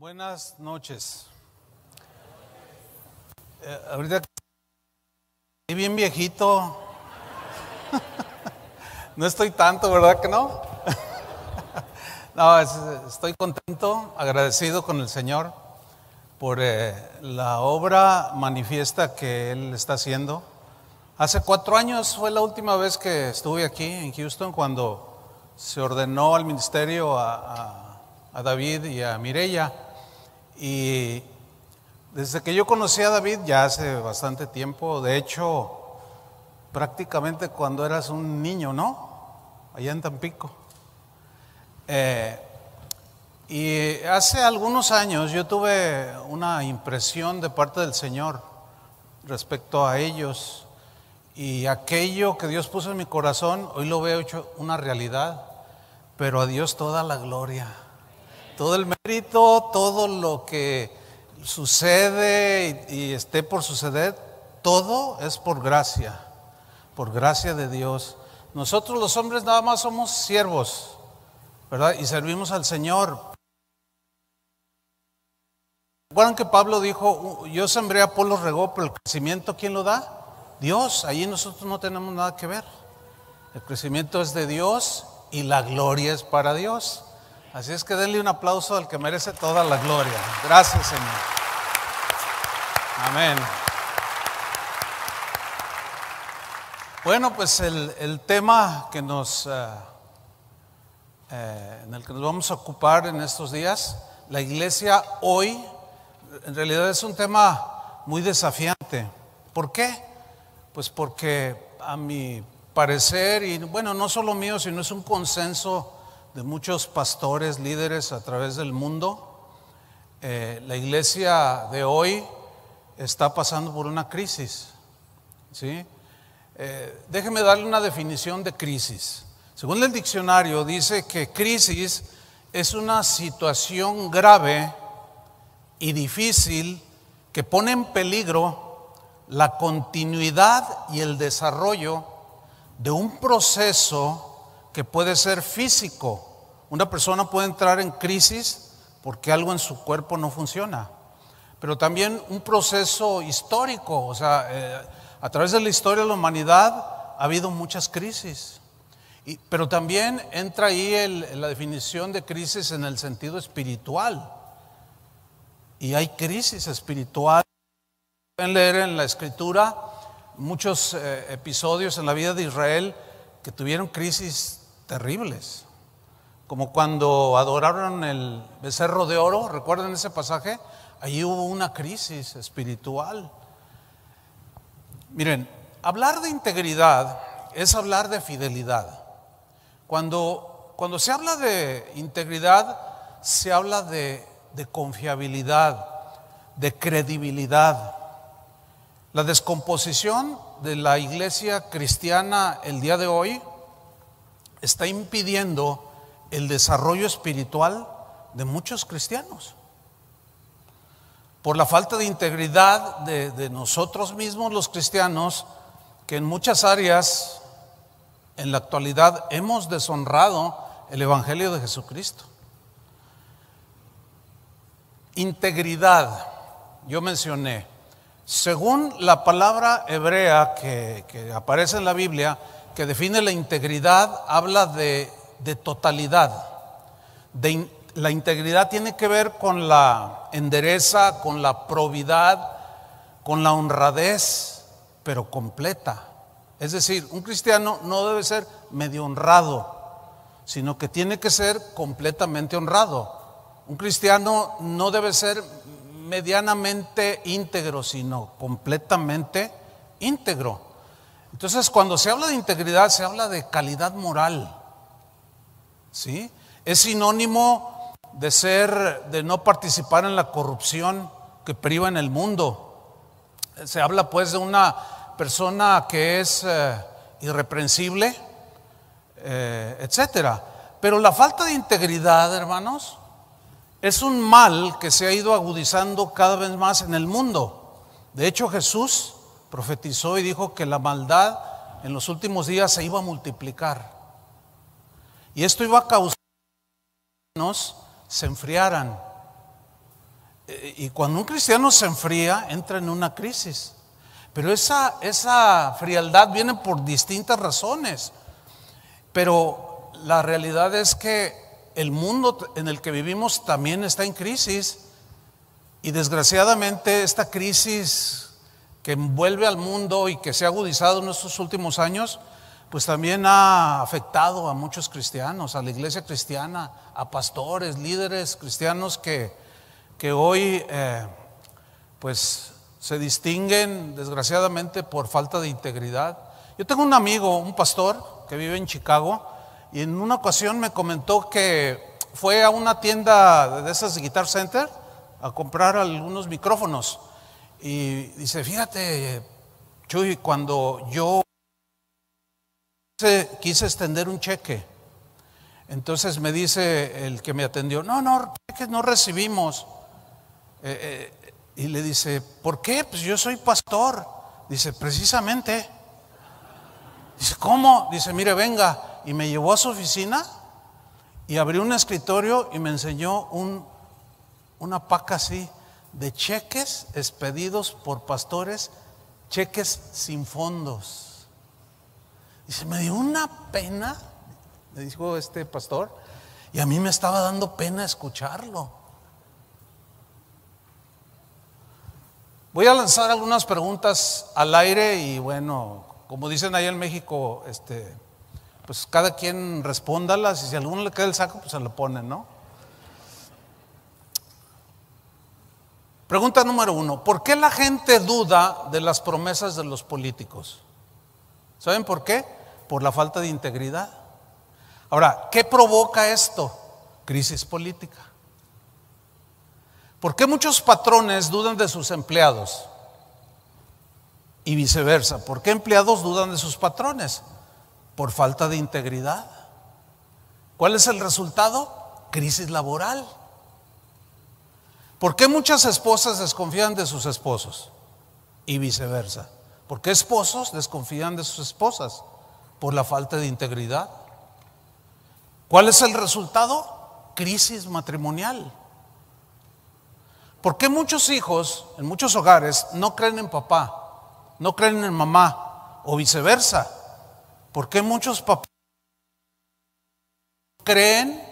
Buenas noches. Ahorita estoy bien viejito. No estoy tanto, ¿verdad que no? No, estoy contento, agradecido con el Señor por la obra manifiesta que Él está haciendo. Hace 4 años fue la última vez que estuve aquí en Houston, cuando se ordenó al ministerio a David y a Mireya. Y desde que yo conocí a David ya hace bastante tiempo, de hecho, prácticamente cuando eras un niño, ¿no? Allá en Tampico. Y hace algunos años yo tuve una impresión de parte del Señor respecto a ellos, y aquello que Dios puso en mi corazón, hoy lo veo hecho una realidad, pero a Dios toda la gloria, todo el mérito, todo lo que sucede y esté por suceder, todo es por gracia de Dios. Nosotros los hombres nada más somos siervos, ¿verdad? Y servimos al Señor. ¿Recuerdan que Pablo dijo, yo sembré, Apolo regó, pero el crecimiento ¿quién lo da? Dios. Allí nosotros no tenemos nada que ver. El crecimiento es de Dios y la gloria es para Dios. Así es que denle un aplauso al que merece toda la gloria. Gracias, Señor. Amén. Bueno, pues el tema que en el que nos vamos a ocupar en estos días, la iglesia hoy, en realidad es un tema muy desafiante. ¿Por qué? Pues porque a mi parecer, y bueno, no solo mío, sino es un consenso de muchos pastores, líderes a través del mundo, la iglesia de hoy está pasando por una crisis, ¿sí? Déjeme darle una definición de crisis. Según el diccionario, dice que crisis es una situación grave y difícil que pone en peligro la continuidad y el desarrollo de un proceso que puede ser físico. Una persona puede entrar en crisis porque algo en su cuerpo no funciona, pero también un proceso histórico. O sea, a través de la historia de la humanidad ha habido muchas crisis, pero también entra ahí la definición de crisis en el sentido espiritual, y hay crisis espiritual. Pueden leer en la escritura muchos episodios en la vida de Israel que tuvieron crisis terribles, como cuando adoraron el becerro de oro. ¿Recuerdan ese pasaje? Allí hubo una crisis espiritual. Miren, hablar de integridad es hablar de fidelidad. Cuando se habla de integridad, se habla de confiabilidad, de credibilidad. La descomposición de la iglesia cristiana el día de hoy está impidiendo el desarrollo espiritual de muchos cristianos por la falta de integridad de nosotros mismos los cristianos, que en muchas áreas en la actualidad hemos deshonrado el evangelio de Jesucristo. Integridad, yo mencioné, según la palabra hebrea que aparece en la Biblia, que define la integridad, habla de totalidad. La integridad tiene que ver con la endereza, con la probidad, con la honradez, pero completa. Es decir, un cristiano no debe ser medio honrado, sino que tiene que ser completamente honrado. Un cristiano no debe ser medianamente íntegro, sino completamente íntegro. Entonces, cuando se habla de integridad, se habla de calidad moral, ¿sí? Es sinónimo de no participar en la corrupción que priva en el mundo. Se habla pues de una persona que es irreprensible, etcétera. Pero la falta de integridad, hermanos, es un mal que se ha ido agudizando cada vez más en el mundo. De hecho, Jesús profetizó y dijo que la maldad en los últimos días se iba a multiplicar, y esto iba a causar que se enfriaran. Y cuando un cristiano se enfría, entra en una crisis. Pero esa frialdad viene por distintas razones. Pero la realidad es que el mundo en el que vivimos también está en crisis. Y desgraciadamente esta crisis que envuelve al mundo y que se ha agudizado en estos últimos años, pues también ha afectado a muchos cristianos, a la iglesia cristiana, a pastores, líderes cristianos que hoy pues se distinguen desgraciadamente por falta de integridad. Yo tengo un amigo, un pastor que vive en Chicago, y en una ocasión me comentó que fue a una tienda de esas de Guitar Center a comprar algunos micrófonos. Y dice, fíjate, Chuy, cuando yo quise extender un cheque, entonces me dice el que me atendió, no, cheques no recibimos. Y le dice, ¿por qué? Pues yo soy pastor. Dice, precisamente. Dice, ¿cómo? Dice, mire, venga. Y me llevó a su oficina y abrió un escritorio y me enseñó una paca así de cheques expedidos por pastores, cheques sin fondos. Dice, me dio una pena, me dijo este pastor, y a mí me estaba dando pena escucharlo. Voy a lanzar algunas preguntas al aire y bueno, como dicen allá en México, pues cada quien respóndalas y si a alguno le queda el saco, pues se lo pone, ¿no? Pregunta número 1, ¿por qué la gente duda de las promesas de los políticos? ¿Saben por qué? Por la falta de integridad. Ahora, ¿qué provoca esto? Crisis política. ¿Por qué muchos patrones dudan de sus empleados? Y viceversa. ¿Por qué empleados dudan de sus patrones? Por falta de integridad. ¿Cuál es el resultado? Crisis laboral. ¿Por qué muchas esposas desconfían de sus esposos? Y viceversa. ¿Por qué esposos desconfían de sus esposas? Por la falta de integridad. ¿Cuál es el resultado? Crisis matrimonial. ¿Por qué muchos hijos en muchos hogares no creen en papá, no creen en mamá o viceversa? ¿Por qué muchos papás creen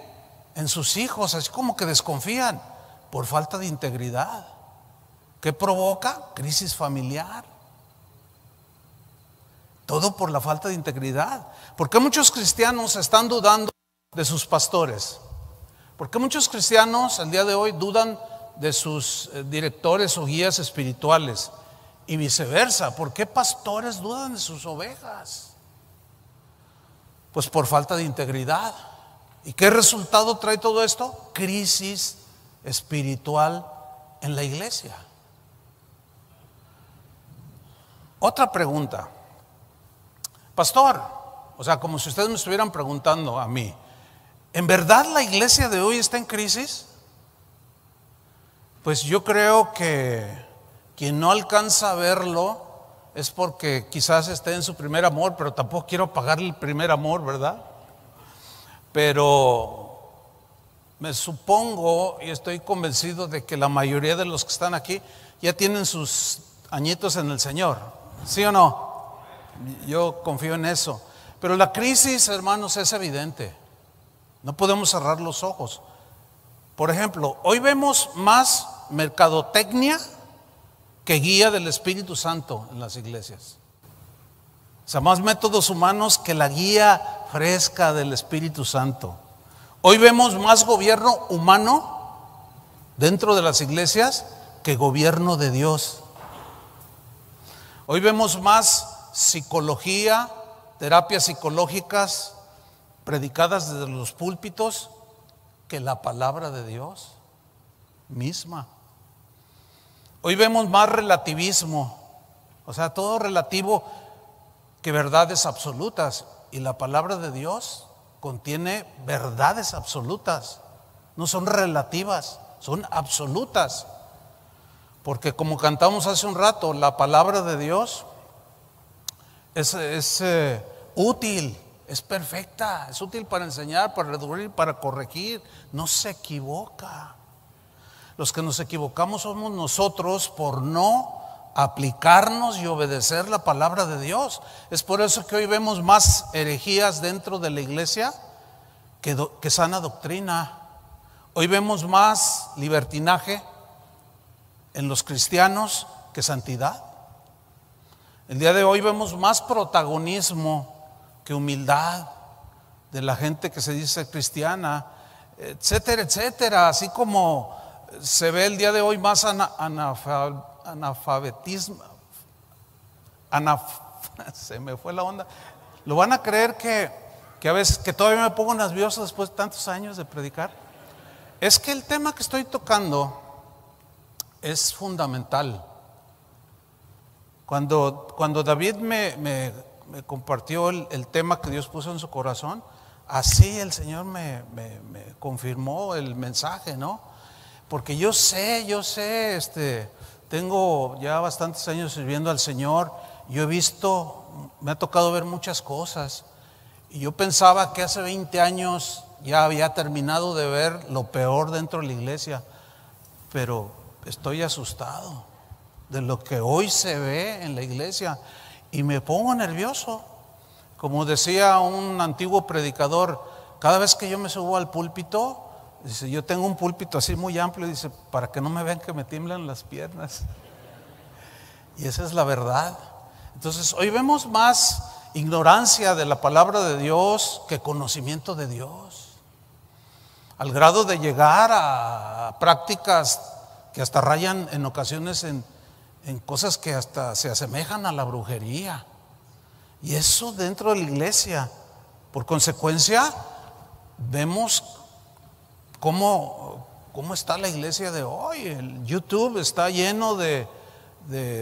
en sus hijos, así como que desconfían? Por falta de integridad. ¿Qué provoca? Crisis familiar. Todo por la falta de integridad. ¿Por qué muchos cristianos están dudando de sus pastores? ¿Por qué muchos cristianos el día de hoy dudan de sus directores o guías espirituales? Y viceversa, ¿por qué pastores dudan de sus ovejas? Pues por falta de integridad. ¿Y qué resultado trae todo esto? Crisis espiritual en la iglesia. Otra pregunta, pastor, o sea, como si ustedes me estuvieran preguntando a mí, ¿en verdad la iglesia de hoy está en crisis? Pues yo creo que quien no alcanza a verlo es porque quizás esté en su primer amor, pero tampoco quiero pagarle el primer amor, ¿verdad? Pero me supongo y estoy convencido de que la mayoría de los que están aquí ya tienen sus añitos en el Señor, ¿sí o no? Yo confío en eso. Pero la crisis, hermanos, es evidente. No podemos cerrar los ojos. Por ejemplo, hoy vemos más mercadotecnia que guía del Espíritu Santo en las iglesias. O sea, más métodos humanos que la guía fresca del Espíritu Santo. Hoy vemos más gobierno humano dentro de las iglesias que gobierno de Dios. Hoy vemos más psicología, terapias psicológicas predicadas desde los púlpitos que la palabra de Dios misma. Hoy vemos más relativismo, o sea, todo relativo que verdades absolutas, y la palabra de Dios contiene verdades absolutas, no son relativas, son absolutas. Porque como cantamos hace un rato, la palabra de Dios es útil, es perfecta, es útil para enseñar, para redarguir, para corregir, no se equivoca. Los que nos equivocamos somos nosotros por no aplicarnos y obedecer la palabra de Dios. Es por eso que hoy vemos más herejías dentro de la iglesia que sana doctrina. Hoy vemos más libertinaje en los cristianos que santidad. El día de hoy vemos más protagonismo que humildad de la gente que se dice cristiana, etcétera, etcétera. Así como se ve el día de hoy más analfabetismo, se me fue la onda. Lo van a creer que a veces, que todavía me pongo nervioso después de tantos años de predicar. Es que el tema que estoy tocando es fundamental. Cuando David me compartió el tema que Dios puso en su corazón, así el Señor me confirmó el mensaje, ¿no? Porque yo sé, tengo ya bastantes años sirviendo al Señor. Yo he visto, me ha tocado ver muchas cosas. Y yo pensaba que hace 20 años ya había terminado de ver lo peor dentro de la iglesia. Pero estoy asustado de lo que hoy se ve en la iglesia. Y me pongo nervioso. Como decía un antiguo predicador, cada vez que yo me subo al púlpito, dice, yo tengo un púlpito así muy amplio, dice, para que no me vean que me tiemblan las piernas. Y esa es la verdad. Entonces hoy vemos más ignorancia de la palabra de Dios que conocimiento de Dios, al grado de llegar a prácticas que hasta rayan en ocasiones en cosas que hasta se asemejan a la brujería. Y eso dentro de la iglesia. Por consecuencia, vemos cómo está la iglesia de hoy. El YouTube está lleno de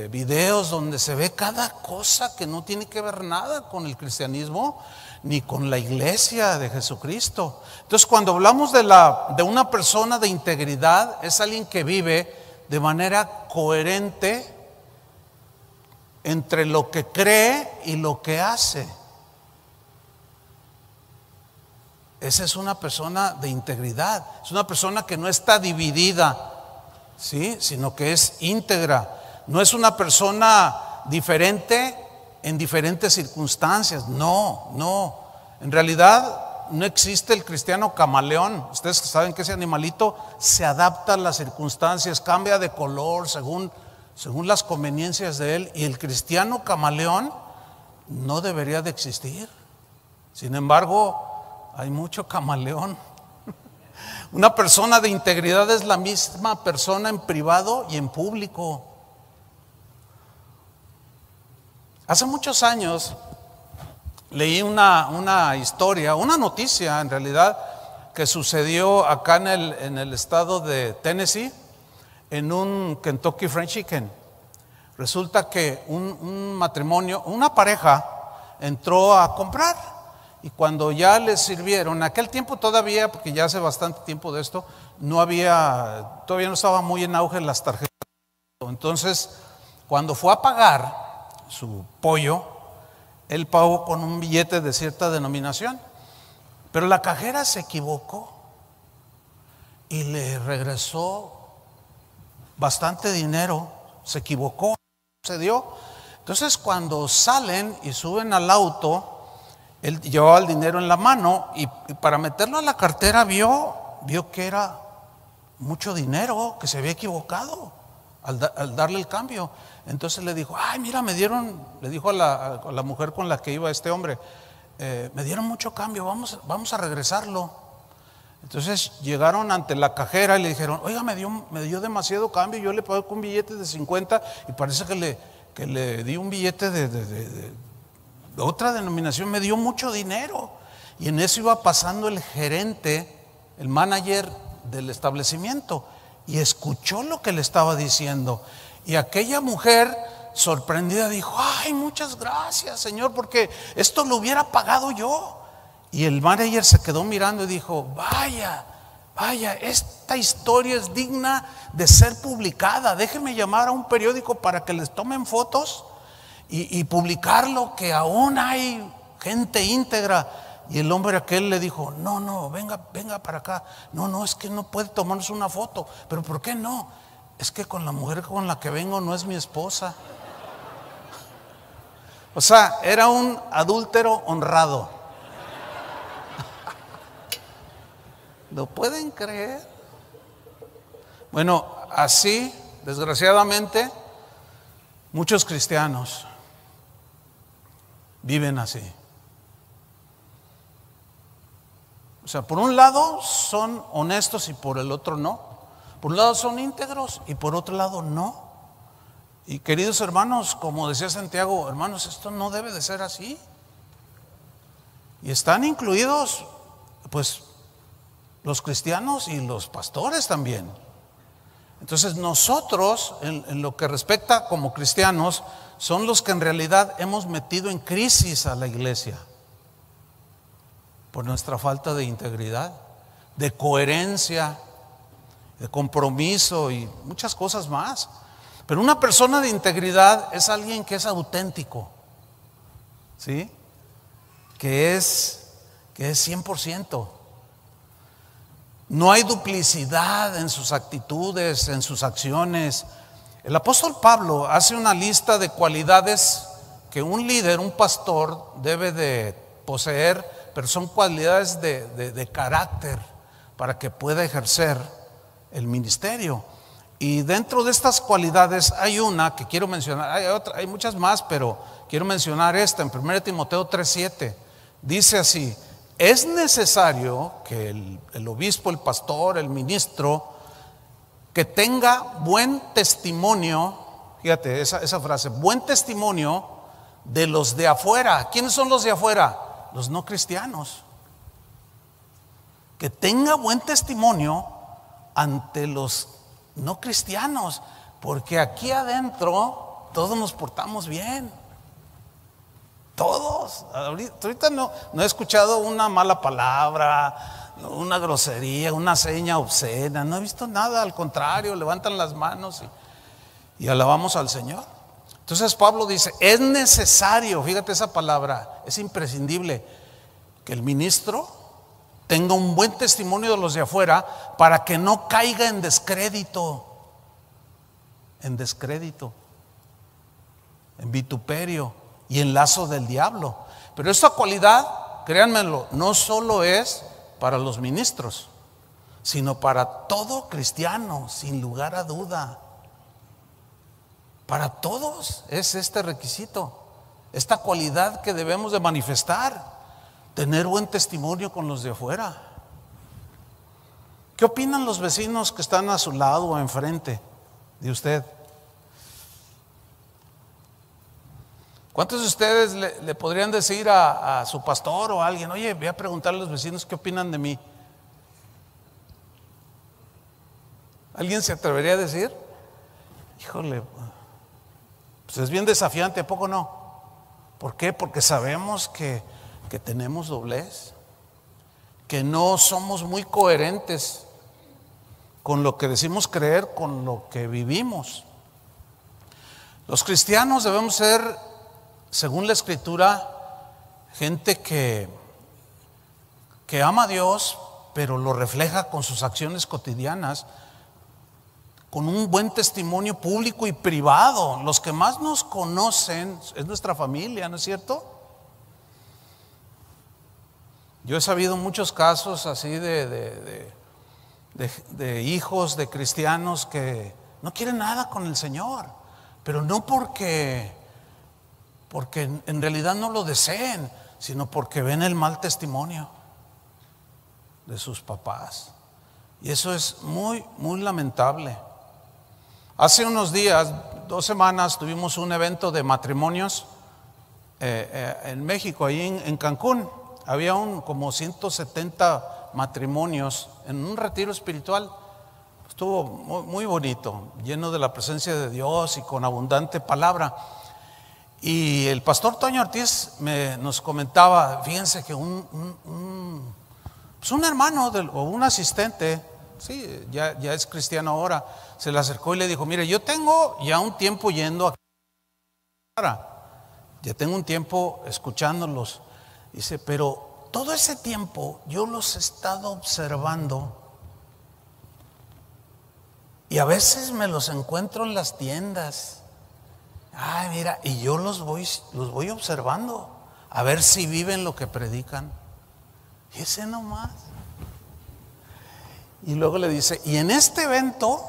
videos donde se ve cada cosa que no tiene que ver nada con el cristianismo ni con la iglesia de Jesucristo. Entonces, cuando hablamos de una persona de integridad, es alguien que vive de manera coherente entre lo que cree y lo que hace. Esa es una persona de integridad. Es una persona que no está dividida, ¿sí? Sino que es íntegra. No es una persona diferente en diferentes circunstancias. No. En realidad no existe el cristiano camaleón. Ustedes saben que ese animalito se adapta a las circunstancias, cambia de color según las conveniencias de él. Y el cristiano camaleón no debería de existir. Sin embargo, hay mucho camaleón. Una persona de integridad es la misma persona en privado y en público. Hace muchos años leí una historia, una noticia en realidad, que sucedió acá en el estado de Tennessee, en un Kentucky Fried Chicken. Resulta que un matrimonio, una pareja, entró a comprar, y cuando ya les sirvieron, en aquel tiempo todavía, porque ya hace bastante tiempo de esto, todavía no estaba muy en auge las tarjetas. Entonces, cuando fue a pagar su pollo, él pagó con un billete de cierta denominación, pero la cajera se equivocó y le regresó bastante dinero. Se equivocó, se dio. Entonces, cuando salen y suben al auto, él llevaba el dinero en la mano y para meterlo a la cartera vio que era mucho dinero, que se había equivocado al darle el cambio. Entonces le dijo, ay, mira, le dijo a la mujer con la que iba este hombre, me dieron mucho cambio, vamos a regresarlo. Entonces llegaron ante la cajera y le dijeron, oiga, me dio demasiado cambio, yo le pagué con un billete de 50 y parece que le di un billete de otra denominación, me dio mucho dinero. Y en eso iba pasando el gerente, el manager del establecimiento, y escuchó lo que le estaba diciendo. Y aquella mujer sorprendida dijo, ay, muchas gracias, Señor, porque esto lo hubiera pagado yo. Y el manager se quedó mirando y dijo, vaya, esta historia es digna de ser publicada. Déjeme llamar a un periódico para que les tomen fotos y publicarlo, que aún hay gente íntegra. Y el hombre aquel le dijo, no, venga para acá. No, es que no puede tomarnos una foto. ¿Pero por qué no? Es que con la mujer con la que vengo no es mi esposa. O sea, era un adúltero honrado. ¿Lo pueden creer? Bueno, así, desgraciadamente, muchos cristianos viven así. O sea, por un lado son honestos y por el otro no. Por un lado son íntegros y por otro lado no. Y queridos hermanos, como decía Santiago, hermanos, esto no debe de ser así. Y están incluidos, pues, los cristianos y los pastores también. Entonces nosotros, en lo que respecta como cristianos, son los que en realidad hemos metido en crisis a la iglesia por nuestra falta de integridad, de coherencia, de compromiso y muchas cosas más. Pero una persona de integridad es alguien que es auténtico, ¿sí? Que es 100%. No hay duplicidad en sus actitudes, en sus acciones. El apóstol Pablo hace una lista de cualidades que un líder, un pastor debe de poseer, pero son cualidades de carácter para que pueda ejercer el ministerio. Y dentro de estas cualidades hay una que quiero mencionar, hay muchas más, pero quiero mencionar esta en 1 Timoteo 3:7. Dice así: es necesario que el obispo, el pastor, el ministro, que tenga buen testimonio, fíjate esa frase, buen testimonio de los de afuera. ¿Quiénes son los de afuera? Los no cristianos. Que tenga buen testimonio ante los no cristianos, porque aquí adentro todos nos portamos bien. Todos. Ahorita no he escuchado una mala palabra, una grosería, una seña obscena. No he visto nada, al contrario, levantan las manos y alabamos al Señor. Entonces Pablo dice, es necesario, fíjate esa palabra, es imprescindible que el ministro tenga un buen testimonio de los de afuera para que no caiga en descrédito, en vituperio y en lazo del diablo. Pero esta cualidad, créanmelo, no solo es para los ministros, sino para todo cristiano, sin lugar a duda. Para todos es este requisito, esta cualidad que debemos de manifestar, tener buen testimonio con los de afuera. ¿Qué opinan los vecinos que están a su lado o enfrente de usted? ¿Cuántos de ustedes le podrían decir a su pastor o a alguien, oye, voy a preguntarle a los vecinos qué opinan de mí? ¿Alguien se atrevería a decir? Híjole, pues es bien desafiante, ¿a poco no? ¿Por qué? Porque sabemos que tenemos doblez, que no somos muy coherentes con lo que decimos creer, con lo que vivimos. Los cristianos debemos ser, según la Escritura, gente que ama a Dios, pero lo refleja con sus acciones cotidianas, con un buen testimonio público y privado. Los que más nos conocen es nuestra familia, ¿no es cierto? Yo he sabido muchos casos así de hijos de cristianos que no quieren nada con el Señor, pero no porque en realidad no lo deseen, sino porque ven el mal testimonio de sus papás. Y eso es muy, muy lamentable. Hace unos días, 2 semanas, tuvimos un evento de matrimonios en México, ahí en Cancún. Había como 170 matrimonios en un retiro espiritual. Estuvo muy, muy bonito, lleno de la presencia de Dios y con abundante palabra. Y el pastor Toño Ortiz nos comentaba, fíjense que un hermano o un asistente, sí, ya es cristiano ahora, se le acercó y le dijo, mire, yo tengo ya un tiempo yendo a ya tengo un tiempo escuchándolos. Dice, pero todo ese tiempo yo los he estado observando y a veces me los encuentro en las tiendas. Ay, mira, y yo los voy observando a ver si viven lo que predican. Y ese nomás. Y luego le dice, y en este evento,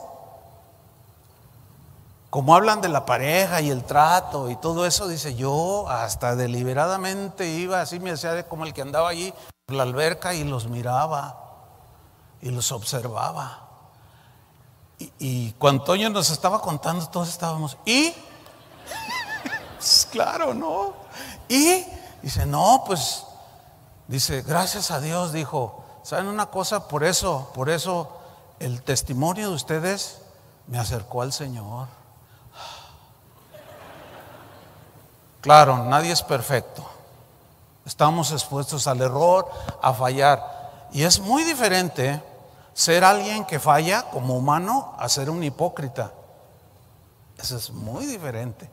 como hablan de la pareja y el trato y todo eso, dice, yo hasta deliberadamente iba, así me hacía como el que andaba allí por la alberca y los miraba y los observaba. Y cuando Toño nos estaba contando, todos estábamos, ¿y? Claro, ¿no? Y dice, no, pues, dice, gracias a Dios, dijo, ¿saben una cosa? Por eso el testimonio de ustedes me acercó al Señor. Claro, nadie es perfecto. Estamos expuestos al error, a fallar. Y es muy diferente ser alguien que falla como humano a ser un hipócrita. Eso es muy diferente.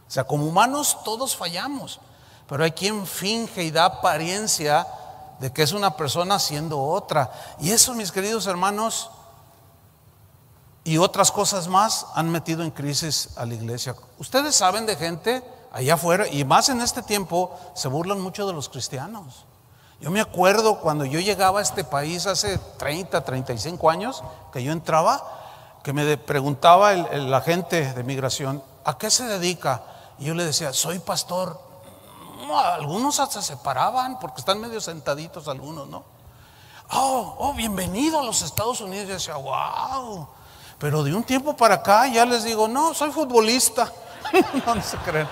O sea, como humanos todos fallamos, pero hay quien finge y da apariencia de que es una persona siendo otra. Y eso, mis queridos hermanos, y otras cosas más han metido en crisis a la iglesia. Ustedes saben de gente allá afuera, y más en este tiempo, se burlan mucho de los cristianos. Yo me acuerdo cuando yo llegaba a este país hace 30, 35 años, que yo entraba, que me preguntaba el agente de migración, ¿a qué se dedica? Y yo le decía, soy pastor. Algunos hasta se paraban porque están medio sentaditos algunos, ¿no? Oh, bienvenido a los Estados Unidos. Yo decía, wow. Pero de un tiempo para acá ya les digo, no, soy futbolista. No se creen.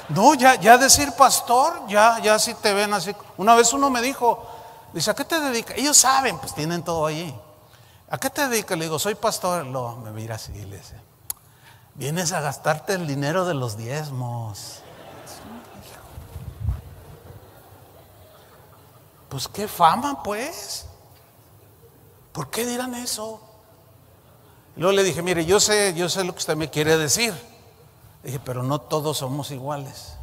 No, ya decir pastor, ya sí te ven así. Una vez uno me dijo, dice, ¿a qué te dedicas? Ellos saben, pues tienen todo allí. ¿A qué te dedicas? Le digo, soy pastor. Me mira así y le dice, vienes a gastarte el dinero de los diezmos. Pues qué fama, pues. ¿Por qué dirán eso? Y luego le dije, mire, yo sé lo que usted me quiere decir. Dije, pero no todos somos iguales.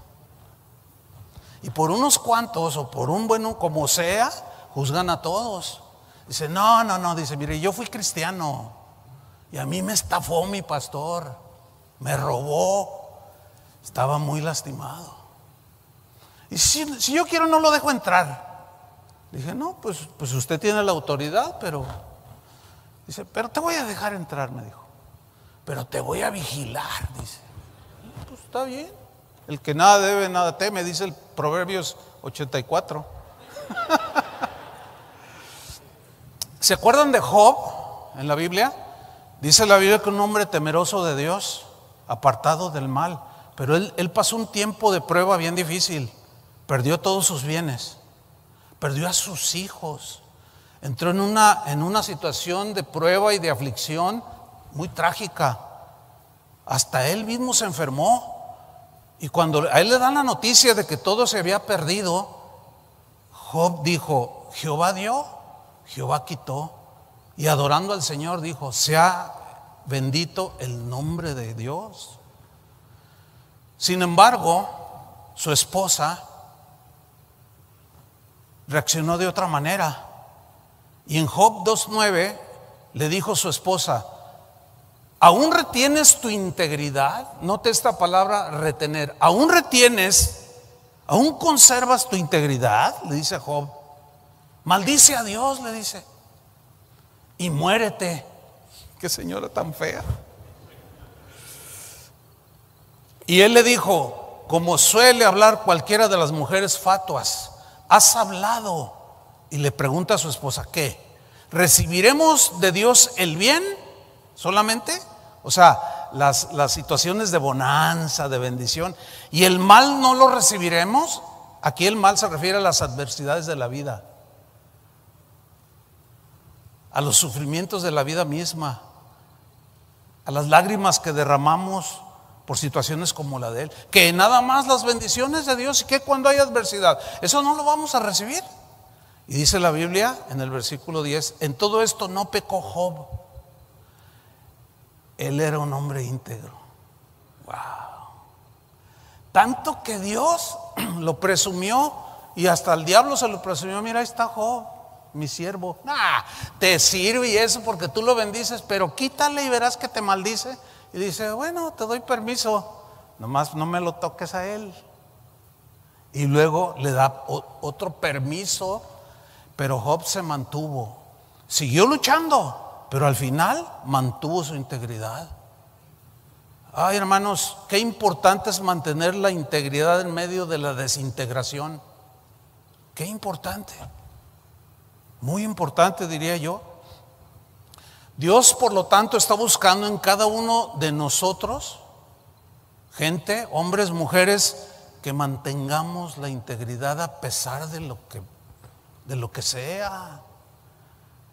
Y por unos cuantos o por un bueno como sea, juzgan a todos. Dice, no, dice, mire, yo fui cristiano y a mí me estafó mi pastor, me robó, estaba muy lastimado. Y si yo quiero no lo dejo entrar. Dije, no, pues usted tiene la autoridad, pero dice, pero te voy a dejar entrar, me dijo. Pero te voy a vigilar, dice. Pues está bien. El que nada debe, nada teme, dice el Proverbios 84. ¿Se acuerdan de Job en la Biblia? Dice la Biblia que un hombre temeroso de Dios, apartado del mal, pero él pasó un tiempo de prueba bien difícil. Perdió todos sus bienes, perdió a sus hijos, entró en una situación de prueba y de aflicción muy trágica. Hasta él mismo se enfermó. Y cuando a él le dan la noticia de que todo se había perdido, Job dijo, Jehová dio, Jehová quitó. Y adorando al Señor dijo, sea bendito el nombre de Dios. Sin embargo, su esposa reaccionó de otra manera. Y en Job 2:9 le dijo su esposa, ¿aún retienes tu integridad? Note esta palabra, retener. ¿Aún retienes, aún conservas tu integridad? Le dice a Job. Maldice a Dios, le dice, y muérete. Qué señora tan fea. Y él le dijo, como suele hablar cualquiera de las mujeres fatuas, has hablado. Y le pregunta a su esposa, ¿qué? ¿Recibiremos de Dios el bien solamente? O sea, las situaciones de bonanza, de bendición, y el mal no lo recibiremos. Aquí el mal se refiere a las adversidades de la vida, a los sufrimientos de la vida misma, a las lágrimas que derramamos por situaciones como la de él. Que nada más las bendiciones de Dios, y que cuando hay adversidad, eso no lo vamos a recibir. Y dice la Biblia en el versículo 10, en todo esto no pecó Job. Él era un hombre íntegro. Wow. Tanto que Dios lo presumió Y hasta el diablo se lo presumió: mira, ahí está Job, mi siervo. Te sirve y eso porque tú lo bendices, pero quítale y verás que te maldice. Y dice: bueno, te doy permiso, nomás no me lo toques a él. Y luego le da otro permiso, pero Job se mantuvo, siguió luchando, pero al final mantuvo su integridad. Ay, hermanos, qué importante es mantener la integridad en medio de la desintegración. Qué importante, muy importante, diría yo. Dios, por lo tanto, está buscando en cada uno de nosotros gente, hombres, mujeres, que mantengamos la integridad a pesar de lo que sea.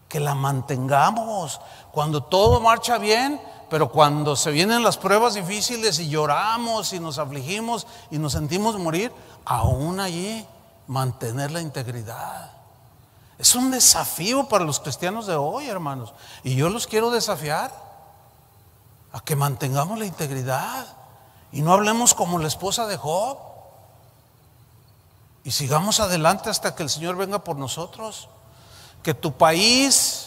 Que la mantengamos cuando todo marcha bien, pero cuando se vienen las pruebas difíciles y lloramos y nos afligimos y nos sentimos morir, aún allí mantener la integridad. Es un desafío para los cristianos de hoy, hermanos, y yo los quiero desafiar a que mantengamos la integridad y no hablemos como la esposa de Job, y sigamos adelante hasta que el Señor venga por nosotros. Que tu país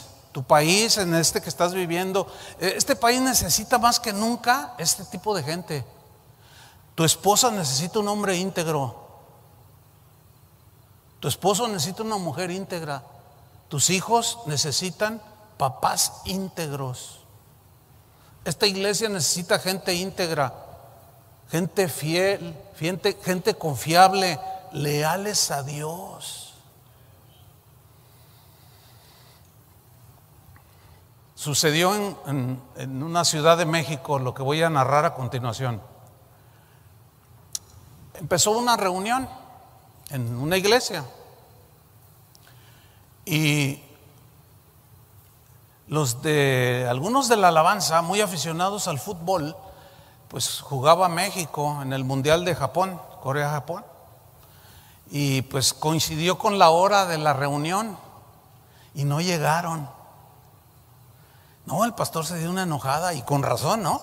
en este que estás viviendo, este país necesita más que nunca este tipo de gente. Tu esposa necesita un hombre íntegro. Tu esposo necesita una mujer íntegra. Tus hijos necesitan papás íntegros. Esta iglesia necesita gente íntegra, gente fiel, gente confiable, leales a Dios. Sucedió en una ciudad de México lo que voy a narrar a continuación. Empezó una reunión en una iglesia y algunos de la alabanza, muy aficionados al fútbol, pues jugaba México en el Mundial de Japón, Corea-Japón, y pues coincidió con la hora de la reunión y no llegaron. No, el pastor se dio una enojada y con razón, ¿no?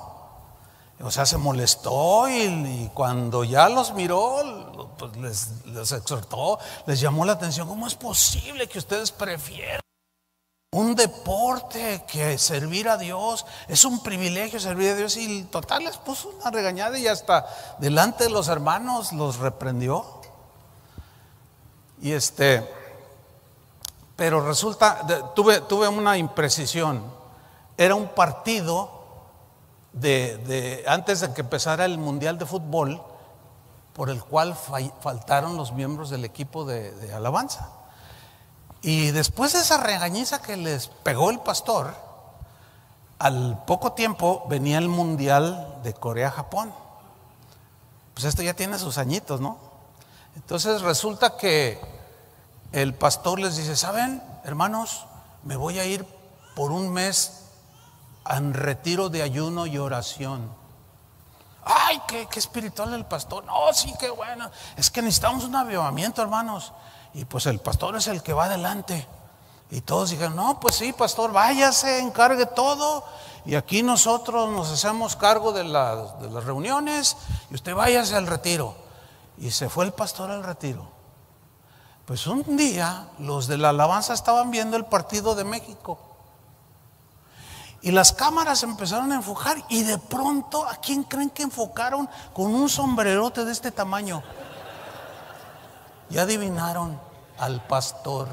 O sea, se molestó y cuando ya los miró, pues les exhortó, les llamó la atención. ¿Cómo es posible que ustedes prefieran un deporte que servir a Dios? Es un privilegio servir a Dios. Y total les puso una regañada y hasta delante de los hermanos los reprendió. Y pero resulta, tuve una imprecisión. Era un partido antes de que empezara el Mundial de Fútbol, por el cual faltaron los miembros del equipo de alabanza. Y después de esa regañiza que les pegó el pastor, al poco tiempo venía el Mundial de Corea-Japón. Pues esto ya tiene sus añitos, ¿no? Entonces resulta que el pastor les dice: ¿saben, hermanos? Me voy a ir por un mes en retiro de ayuno y oración. Ay, qué espiritual el pastor. No, sí, qué bueno. Es que necesitamos un avivamiento, hermanos. Y pues el pastor es el que va adelante. Y todos dijeron: no, pues sí, pastor, váyase, encargue todo. Y aquí nosotros nos hacemos cargo de las reuniones. Y usted váyase al retiro. Y se fue el pastor al retiro. Pues un día los de la alabanza estaban viendo el partido de México. Y las cámaras empezaron a enfocar y de pronto, ¿a quién creen que enfocaron? Con un sombrerote de este tamaño. Y adivinaron: al pastor.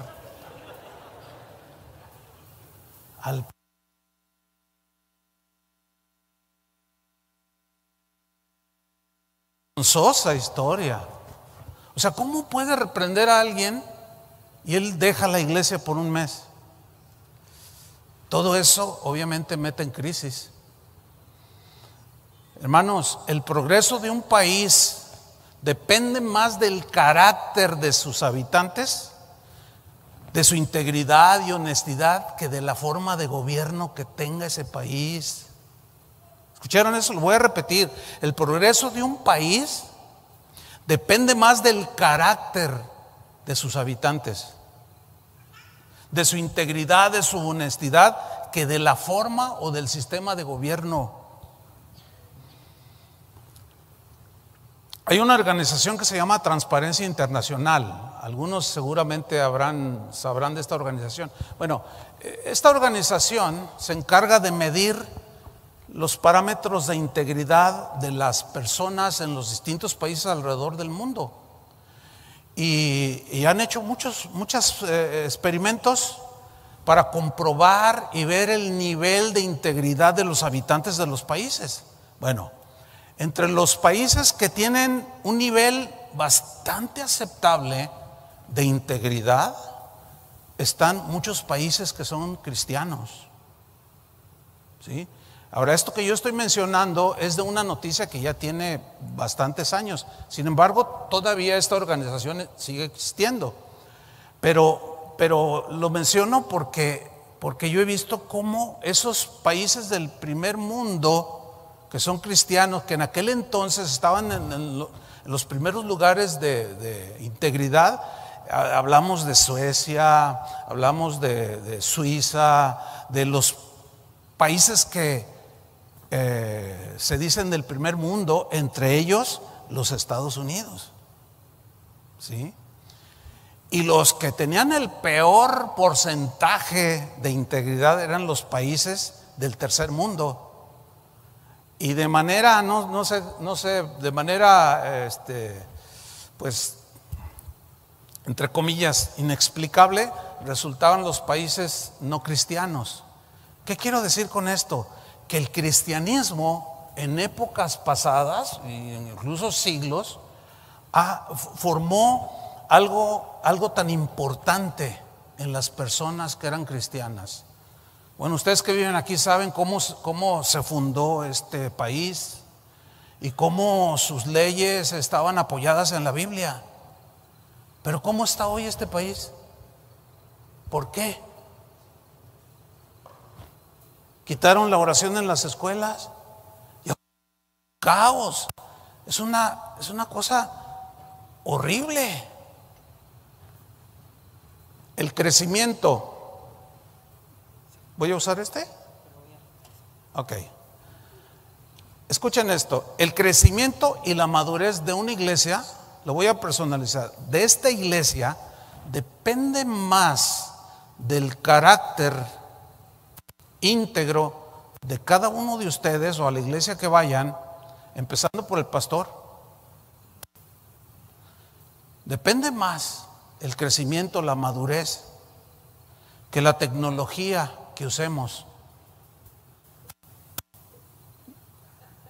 Vergonzosa historia. O sea, ¿cómo puede reprender a alguien y él deja la iglesia por un mes? Todo eso obviamente mete en crisis. Hermanos, el progreso de un país depende más del carácter de sus habitantes, de su integridad y honestidad, que de la forma de gobierno que tenga ese país. ¿Escucharon eso? Lo voy a repetir. El progreso de un país depende más del carácter de sus habitantes, de su integridad, de su honestidad, que de la forma o del sistema de gobierno. Hay una organización que se llama Transparencia Internacional. Algunos seguramente sabrán de esta organización. Bueno, esta organización se encarga de medir los parámetros de integridad de las personas en los distintos países alrededor del mundo. Y han hecho muchos experimentos para comprobar y ver el nivel de integridad de los habitantes de los países. Bueno, entre los países que tienen un nivel bastante aceptable de integridad están muchos países que son cristianos. ¿Sí? Ahora, esto que yo estoy mencionando es de una noticia que ya tiene bastantes años. Sin embargo, todavía esta organización sigue existiendo. Pero lo menciono porque yo he visto cómo esos países del primer mundo que son cristianos, que en aquel entonces estaban en los primeros lugares de integridad. Hablamos de Suecia, hablamos de Suiza, de los países que se dicen del primer mundo, entre ellos los Estados Unidos. ¿Sí? Y los que tenían el peor porcentaje de integridad eran los países del tercer mundo. Y de manera, no sé, de manera, pues, entre comillas, inexplicable, resultaban los países no cristianos. ¿Qué quiero decir con esto? Que el cristianismo en épocas pasadas, incluso siglos, formó algo tan importante en las personas que eran cristianas. Bueno, ustedes que viven aquí saben cómo se fundó este país y cómo sus leyes estaban apoyadas en la Biblia. Pero ¿cómo está hoy este país? ¿Por qué? Quitaron la oración en las escuelas y caos. Es una cosa horrible. El crecimiento. ¿Voy a usar este? Ok. Escuchen esto. El crecimiento y la madurez de una iglesia, lo voy a personalizar, de esta iglesia depende más del carácter íntegro de cada uno de ustedes o a la iglesia que vayan, empezando por el pastor. Depende más el crecimiento, la madurez, que la tecnología que usemos.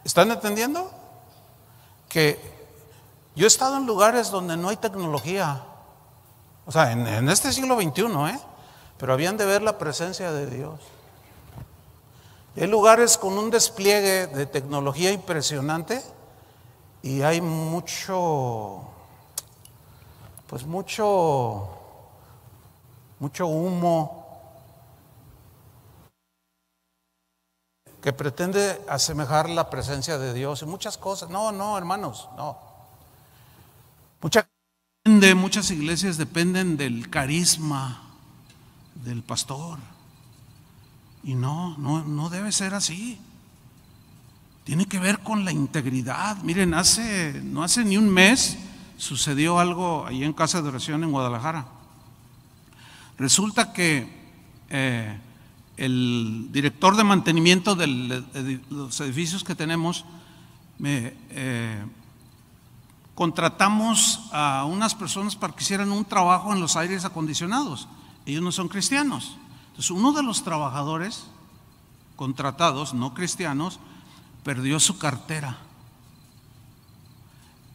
¿Están entendiendo? Que yo he estado en lugares donde no hay tecnología, o sea, en este siglo XXI, pero habían de ver la presencia de Dios. Hay lugares con un despliegue de tecnología impresionante y hay mucho humo que pretende asemejar la presencia de Dios y muchas cosas. No, hermanos, no. Muchas iglesias dependen del carisma del pastor. Y no debe ser así. Tiene que ver con la integridad. Miren, no hace ni un mes sucedió algo ahí en Casa de Oración en Guadalajara. Resulta que el director de mantenimiento de los edificios que tenemos, contratamos a unas personas para que hicieran un trabajo en los aires acondicionados. Ellos no son cristianos. Entonces, uno de los trabajadores contratados, no cristianos, perdió su cartera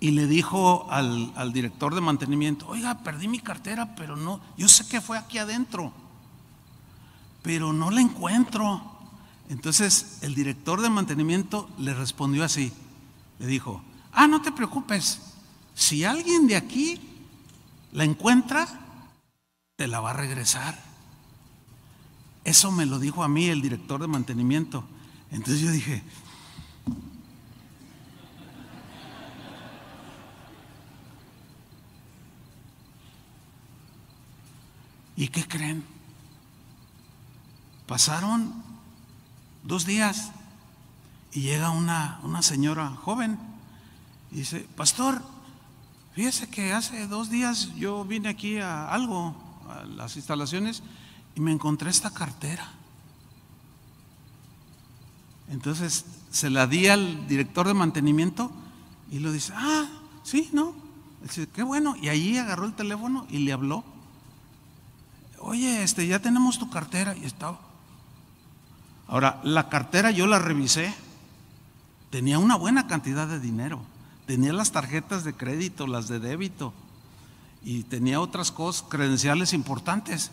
y le dijo al director de mantenimiento: oiga, perdí mi cartera, pero no, yo sé que fue aquí adentro, pero no la encuentro. Entonces el director de mantenimiento le respondió así, le dijo: no te preocupes, si alguien de aquí la encuentra, te la va a regresar. Eso me lo dijo a mí el director de mantenimiento. Entonces yo dije: ¿y qué creen? Pasaron 2 días y llega una señora joven Y dice, pastor, fíjese que hace 2 días yo vine aquí a las instalaciones, y me encontré esta cartera. Entonces se la di al director de mantenimiento y lo dice, sí, ¿no? Dice, qué bueno. Y allí agarró el teléfono y le habló. Oye, ya tenemos tu cartera. Y estaba. Ahora, la cartera yo la revisé. Tenía una buena cantidad de dinero. Tenía las tarjetas de crédito, las de débito. Y tenía otras cosas, credenciales importantes.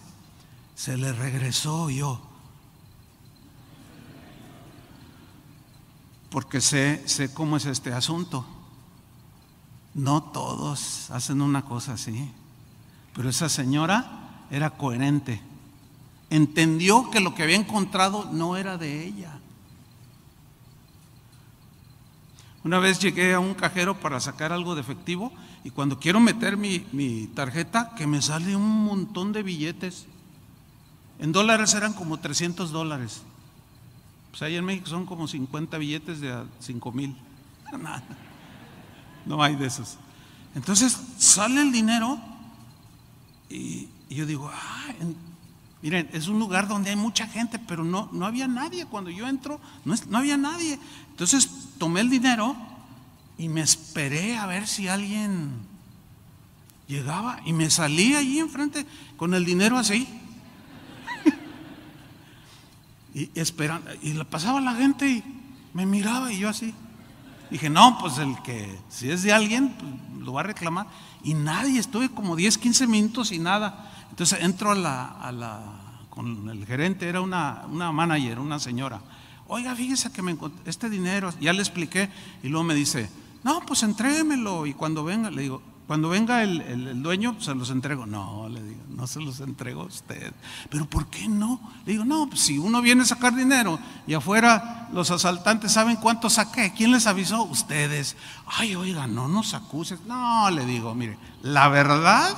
Se le regresó yo. Porque sé cómo es este asunto. No todos hacen una cosa así. Pero esa señora era coherente. Entendió que lo que había encontrado no era de ella. Una vez llegué a un cajero para sacar algo de efectivo, y cuando quiero meter mi tarjeta, que me sale un montón de billetes. En dólares eran como $300. Pues ahí en México son como 50 billetes de 5,000. No hay de esos. Entonces sale el dinero y yo digo, miren, es un lugar donde hay mucha gente, pero no había nadie. Cuando yo entro, no había nadie. Entonces tomé el dinero y me esperé a ver si alguien llegaba, y me salí allí enfrente con el dinero así. Y esperando, y le pasaba la gente y me miraba, y yo así. Dije, no, pues si es de alguien, pues lo va a reclamar. Y nadie, estuve como 10, 15 minutos y nada. Entonces entro con el gerente, era una manager, una señora. Oiga, fíjese que me encontré este dinero, ya le expliqué. Y luego me dice, no, pues entréguemelo, y cuando venga, le digo, cuando venga el dueño, se los entrego. No, le digo, no se los entrego a usted. ¿Pero por qué no? Le digo, no, pues si uno viene a sacar dinero y afuera los asaltantes saben cuánto saqué, ¿quién les avisó? Ustedes. Ay, oiga, no nos acuses. No, le digo, mire, la verdad,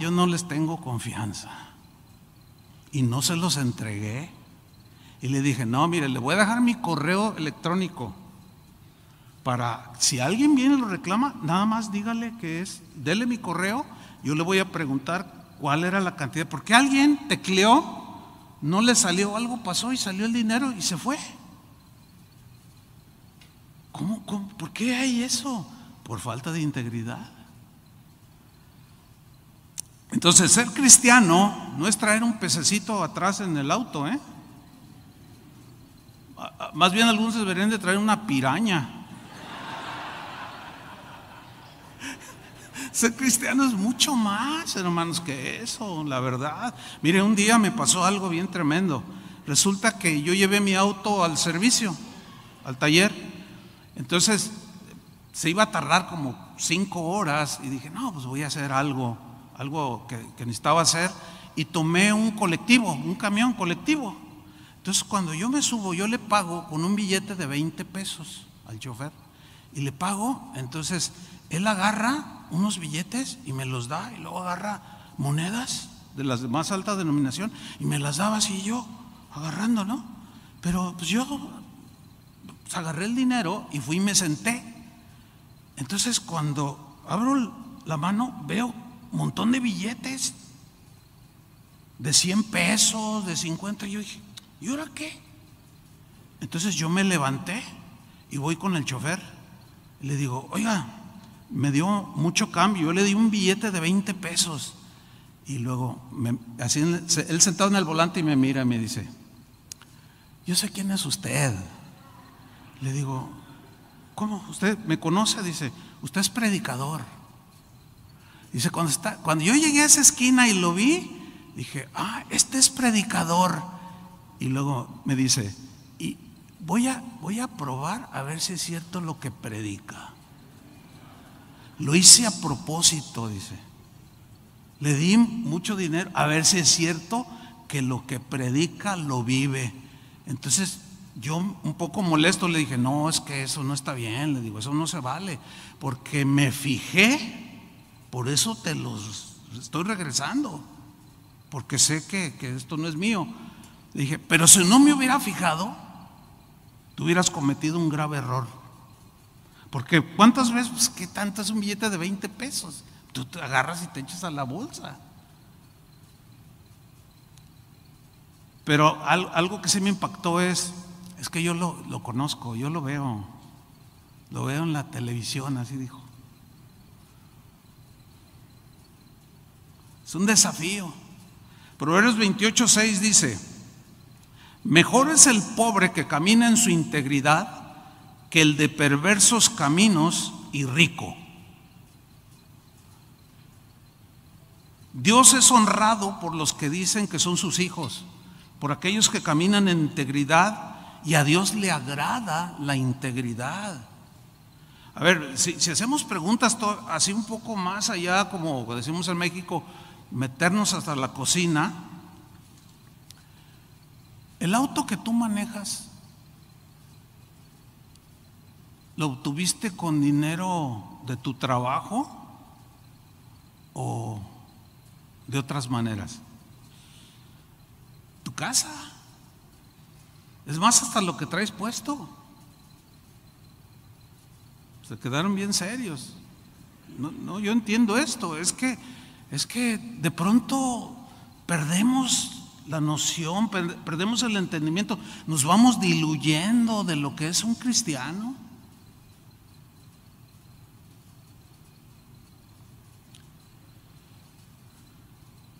yo no les tengo confianza. Y no se los entregué. Y le dije, no, mire, le voy a dejar mi correo electrónico, para si alguien viene y lo reclama, nada más dígale que dele mi correo, yo le voy a preguntar cuál era la cantidad, porque alguien tecleó, no le salió, algo pasó y salió el dinero y se fue. ¿Cómo? ¿Por qué hay eso? Por falta de integridad. Entonces, ser cristiano no es traer un pececito atrás en el auto, Más bien algunos deberían de traer una piraña. Ser cristiano es mucho más, hermanos, que eso, la verdad. Mire, un día me pasó algo bien tremendo. Resulta que yo llevé mi auto al servicio, al taller. Entonces se iba a tardar como 5 horas, y dije, no, pues voy a hacer algo que necesitaba hacer, y tomé un colectivo, un camión colectivo. Entonces cuando yo me subo, yo le pago con un billete de 20 pesos al chofer, y le pago. Entonces él agarra unos billetes y me los da, y luego agarra monedas de las de más alta denominación y me las daba así, yo agarrando, ¿no? Pero pues yo agarré el dinero y fui y me senté. Entonces cuando abro la mano, veo un montón de billetes de 100 pesos, de 50. Y yo dije, ¿y ahora qué? Entonces yo me levanté y voy con el chofer y le digo, oiga, me dio mucho cambio, yo le di un billete de 20 pesos. Y luego, así él sentado en el volante y me mira y me dice, yo sé quién es usted. Le digo, ¿cómo? ¿Usted me conoce? Dice, usted es predicador. Dice, cuando yo llegué a esa esquina y lo vi, dije, este es predicador. Y luego me dice, y voy a probar a ver si es cierto lo que predica. Lo hice a propósito, dice. Le di mucho dinero a ver si es cierto que lo que predica lo vive. Entonces yo, un poco molesto, le dije, no, es que eso no está bien. Le digo, eso no se vale, porque me fijé, por eso te los estoy regresando, porque sé que esto no es mío. Le dije, pero si no me hubiera fijado, tú hubieras cometido un grave error. Porque ¿cuántas veces? Pues, ¿qué tanto es un billete de 20 pesos? Tú te agarras y te echas a la bolsa. Pero algo que sí me impactó es que yo lo conozco, yo lo veo en la televisión, así dijo. Es un desafío. Proverbios 28:6 dice: mejor es el pobre que camina en su integridad que el de perversos caminos y rico. Dios es honrado por los que dicen que son sus hijos, por aquellos que caminan en integridad, y a Dios le agrada la integridad. A ver, si hacemos preguntas así un poco más allá, como decimos en México, meternos hasta la cocina, el auto que tú manejas, ¿lo obtuviste con dinero de tu trabajo o de otras maneras? Tu casa. Es más, hasta lo que traes puesto. Se quedaron bien serios. No, yo entiendo esto. Es que de pronto perdemos la noción, perdemos el entendimiento, nos vamos diluyendo de lo que es un cristiano.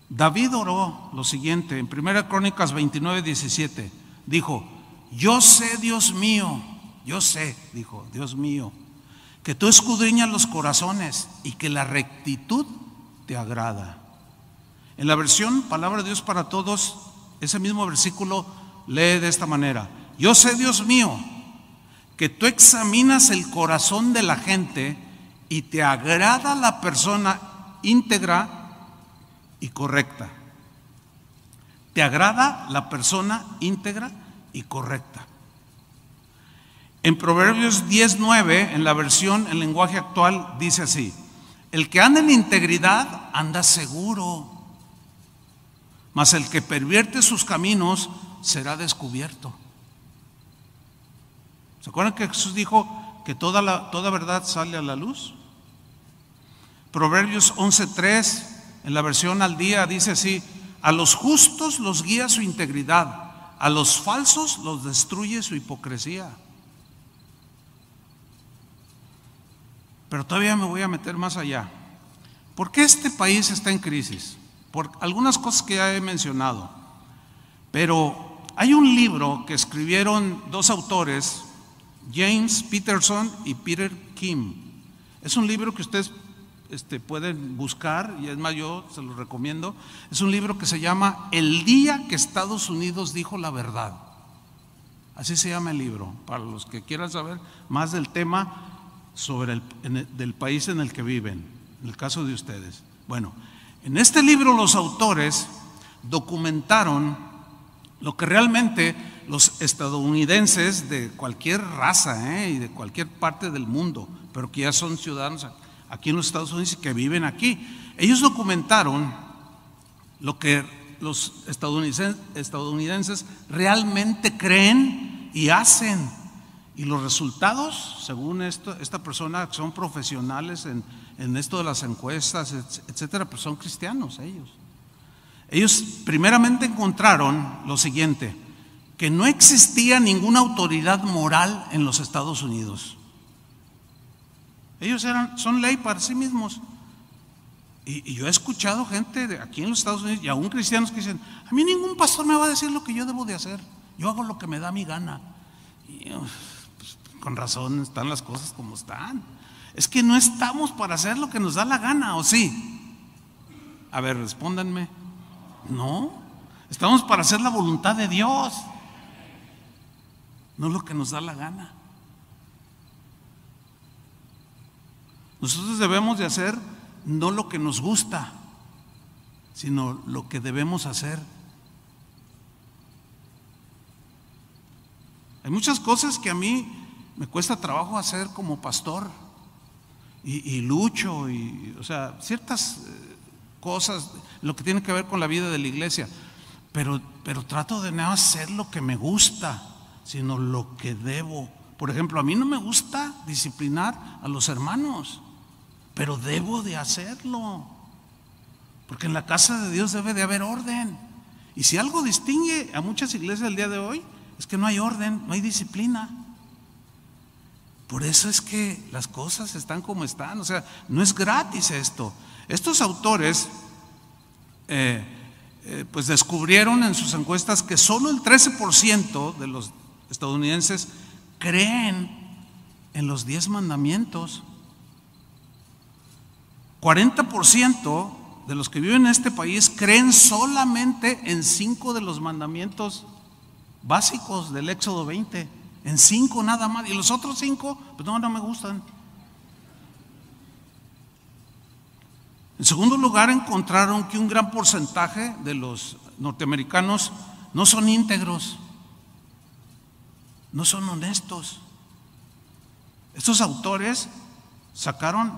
David oró lo siguiente en 1 Crónicas 29:17. Dijo: yo sé, Dios mío, yo sé, dijo, Dios mío, que tú escudriñas los corazones y que la rectitud te agrada. En la versión Palabra de Dios para Todos, ese mismo versículo lee de esta manera: yo sé, Dios mío, que tú examinas el corazón de la gente y te agrada la persona íntegra y correcta. Te agrada la persona íntegra y correcta. En Proverbios 10:9, en la versión en lenguaje actual, dice así: el que anda en integridad anda seguro, mas el que pervierte sus caminos será descubierto. ¿Se acuerdan que Jesús dijo que toda verdad sale a la luz? Proverbios 11:3, en la versión al día, dice así: a los justos los guía su integridad, a los falsos los destruye su hipocresía. Pero todavía me voy a meter más allá. ¿Por qué este país está en crisis? Por algunas cosas que ya he mencionado. Pero hay un libro que escribieron dos autores, James Peterson y Peter Kim. Es un libro que ustedes pueden buscar, y es más, yo se lo recomiendo. Es un libro que se llama El día que Estados Unidos dijo la verdad. Así se llama el libro, para los que quieran saber más del tema sobre del país en el que viven, en el caso de ustedes. Bueno, en este libro los autores documentaron lo que realmente los estadounidenses de cualquier raza y de cualquier parte del mundo, pero que ya son ciudadanos aquí en los Estados Unidos y que viven aquí, ellos documentaron lo que los estadounidenses realmente creen y hacen. Y los resultados, según esta persona, que son profesionales en esto de las encuestas, etcétera, pues son cristianos ellos. Ellos primeramente encontraron lo siguiente: que no existía ninguna autoridad moral en los Estados Unidos. Ellos son ley para sí mismos. Y yo he escuchado gente aquí en los Estados Unidos, y aún cristianos, que dicen: a mí ningún pastor me va a decir lo que yo debo de hacer, yo hago lo que me da mi gana. Y pues, con razón están las cosas como están. Es que no estamos para hacer lo que nos da la gana, ¿o sí? A ver, respóndanme. No, estamos para hacer la voluntad de Dios, no lo que nos da la gana. Nosotros debemos de hacer no lo que nos gusta, sino lo que debemos hacer. Hay muchas cosas que a mí me cuesta trabajo hacer como pastor, y lucho, o sea, ciertas cosas, lo que tiene que ver con la vida de la iglesia, pero trato de no hacer lo que me gusta, sino lo que debo, Por ejemplo, a mí no me gusta disciplinar a los hermanos, pero debo de hacerlo, porque en la casa de Dios debe de haber orden. Y si algo distingue a muchas iglesias del día de hoy, es que no hay orden, no hay disciplina. Por eso es que las cosas están como están. O sea, no es gratis esto. Estos autores pues descubrieron en sus encuestas que solo el 13% de los estadounidenses creen en los 10 mandamientos. 40% de los que viven en este país creen solamente en 5 de los mandamientos básicos del Éxodo 20. En 5 nada más. Y los otros 5, pues no me gustan. En segundo lugar, encontraron que un gran porcentaje de los norteamericanos no son íntegros, no son honestos. Estos autores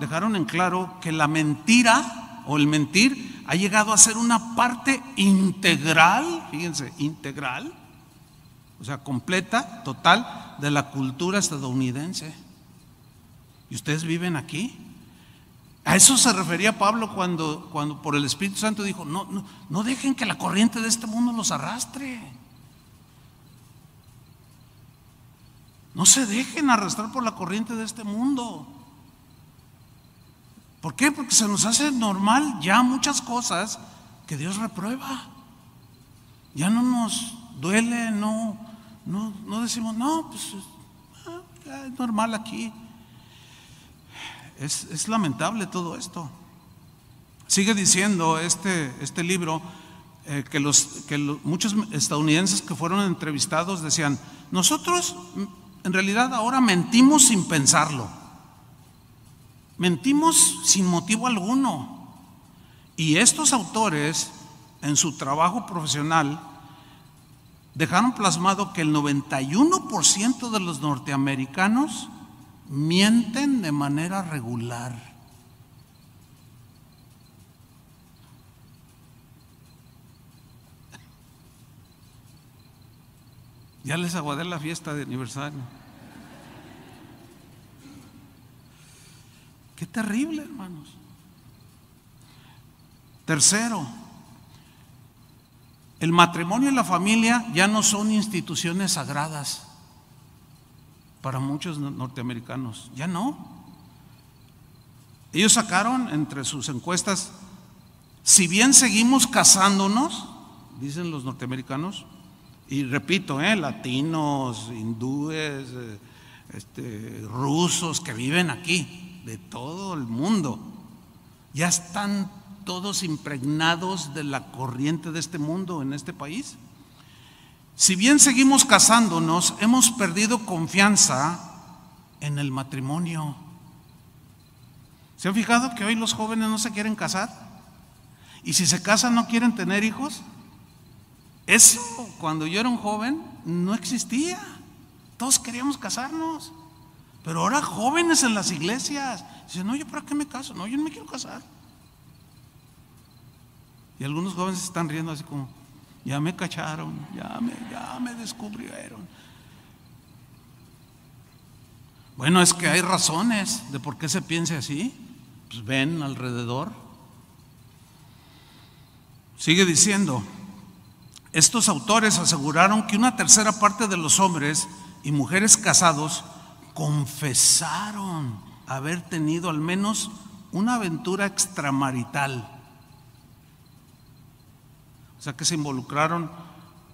dejaron en claro que la mentira o el mentir ha llegado a ser una parte integral, fíjense, integral, o sea, completa, total, de la cultura estadounidense. ¿Y ustedes viven aquí? A eso se refería Pablo cuando por el Espíritu Santo dijo: no dejen que la corriente de este mundo los arrastre. No se dejen arrastrar por la corriente de este mundo. ¿Por qué? Porque se nos hace normal ya muchas cosas que Dios reprueba. Ya no nos duele, no decimos, no, pues es normal aquí. Es lamentable todo esto. Sigue diciendo este libro que muchos estadounidenses que fueron entrevistados decían: nosotros en realidad ahora mentimos sin pensarlo, mentimos sin motivo alguno. Y estos autores en su trabajo profesional dejaron plasmado que el 91% de los norteamericanos mienten de manera regular. Ya les aguardé la fiesta de aniversario. Qué terrible, hermanos. Tercero, el matrimonio y la familia ya no son instituciones sagradas para muchos norteamericanos. Ya no. Ellos sacaron entre sus encuestas: si bien seguimos casándonos, dicen los norteamericanos, y repito, latinos, hindúes, rusos que viven aquí, de todo el mundo, ya están todos impregnados de la corriente de este mundo en este país. Si bien seguimos casándonos, hemos perdido confianza en el matrimonio. ¿Se han fijado que hoy los jóvenes no se quieren casar? Y si se casan no quieren tener hijos. Eso cuando yo era un joven no existía. Todos queríamos casarnos. Pero ahora jóvenes en las iglesias dicen: no, ¿yo para qué me caso? No, yo no me quiero casar. Y algunos jóvenes se están riendo así como: ya me cacharon, ya me descubrieron. Bueno, es que hay razones de por qué se piense así. Pues ven alrededor. Sigue diciendo: estos autores aseguraron que una tercera parte de los hombres y mujeres casados confesaron haber tenido al menos una aventura extramarital. O sea, que se involucraron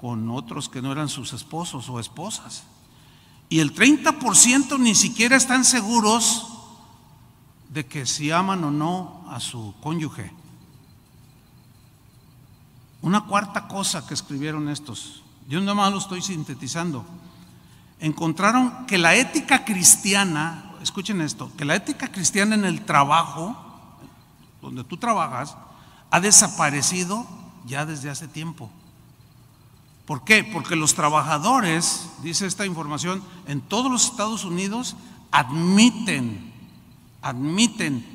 con otros que no eran sus esposos o esposas. Y el 30% ni siquiera están seguros de que si aman o no a su cónyuge. Una cuarta cosa que escribieron estos, yo nada más lo estoy sintetizando, encontraron que la ética cristiana, escuchen esto, que la ética cristiana en el trabajo, donde tú trabajas, ha desaparecido ya desde hace tiempo. ¿Por qué? Porque los trabajadores, dice esta información, en todos los Estados Unidos admiten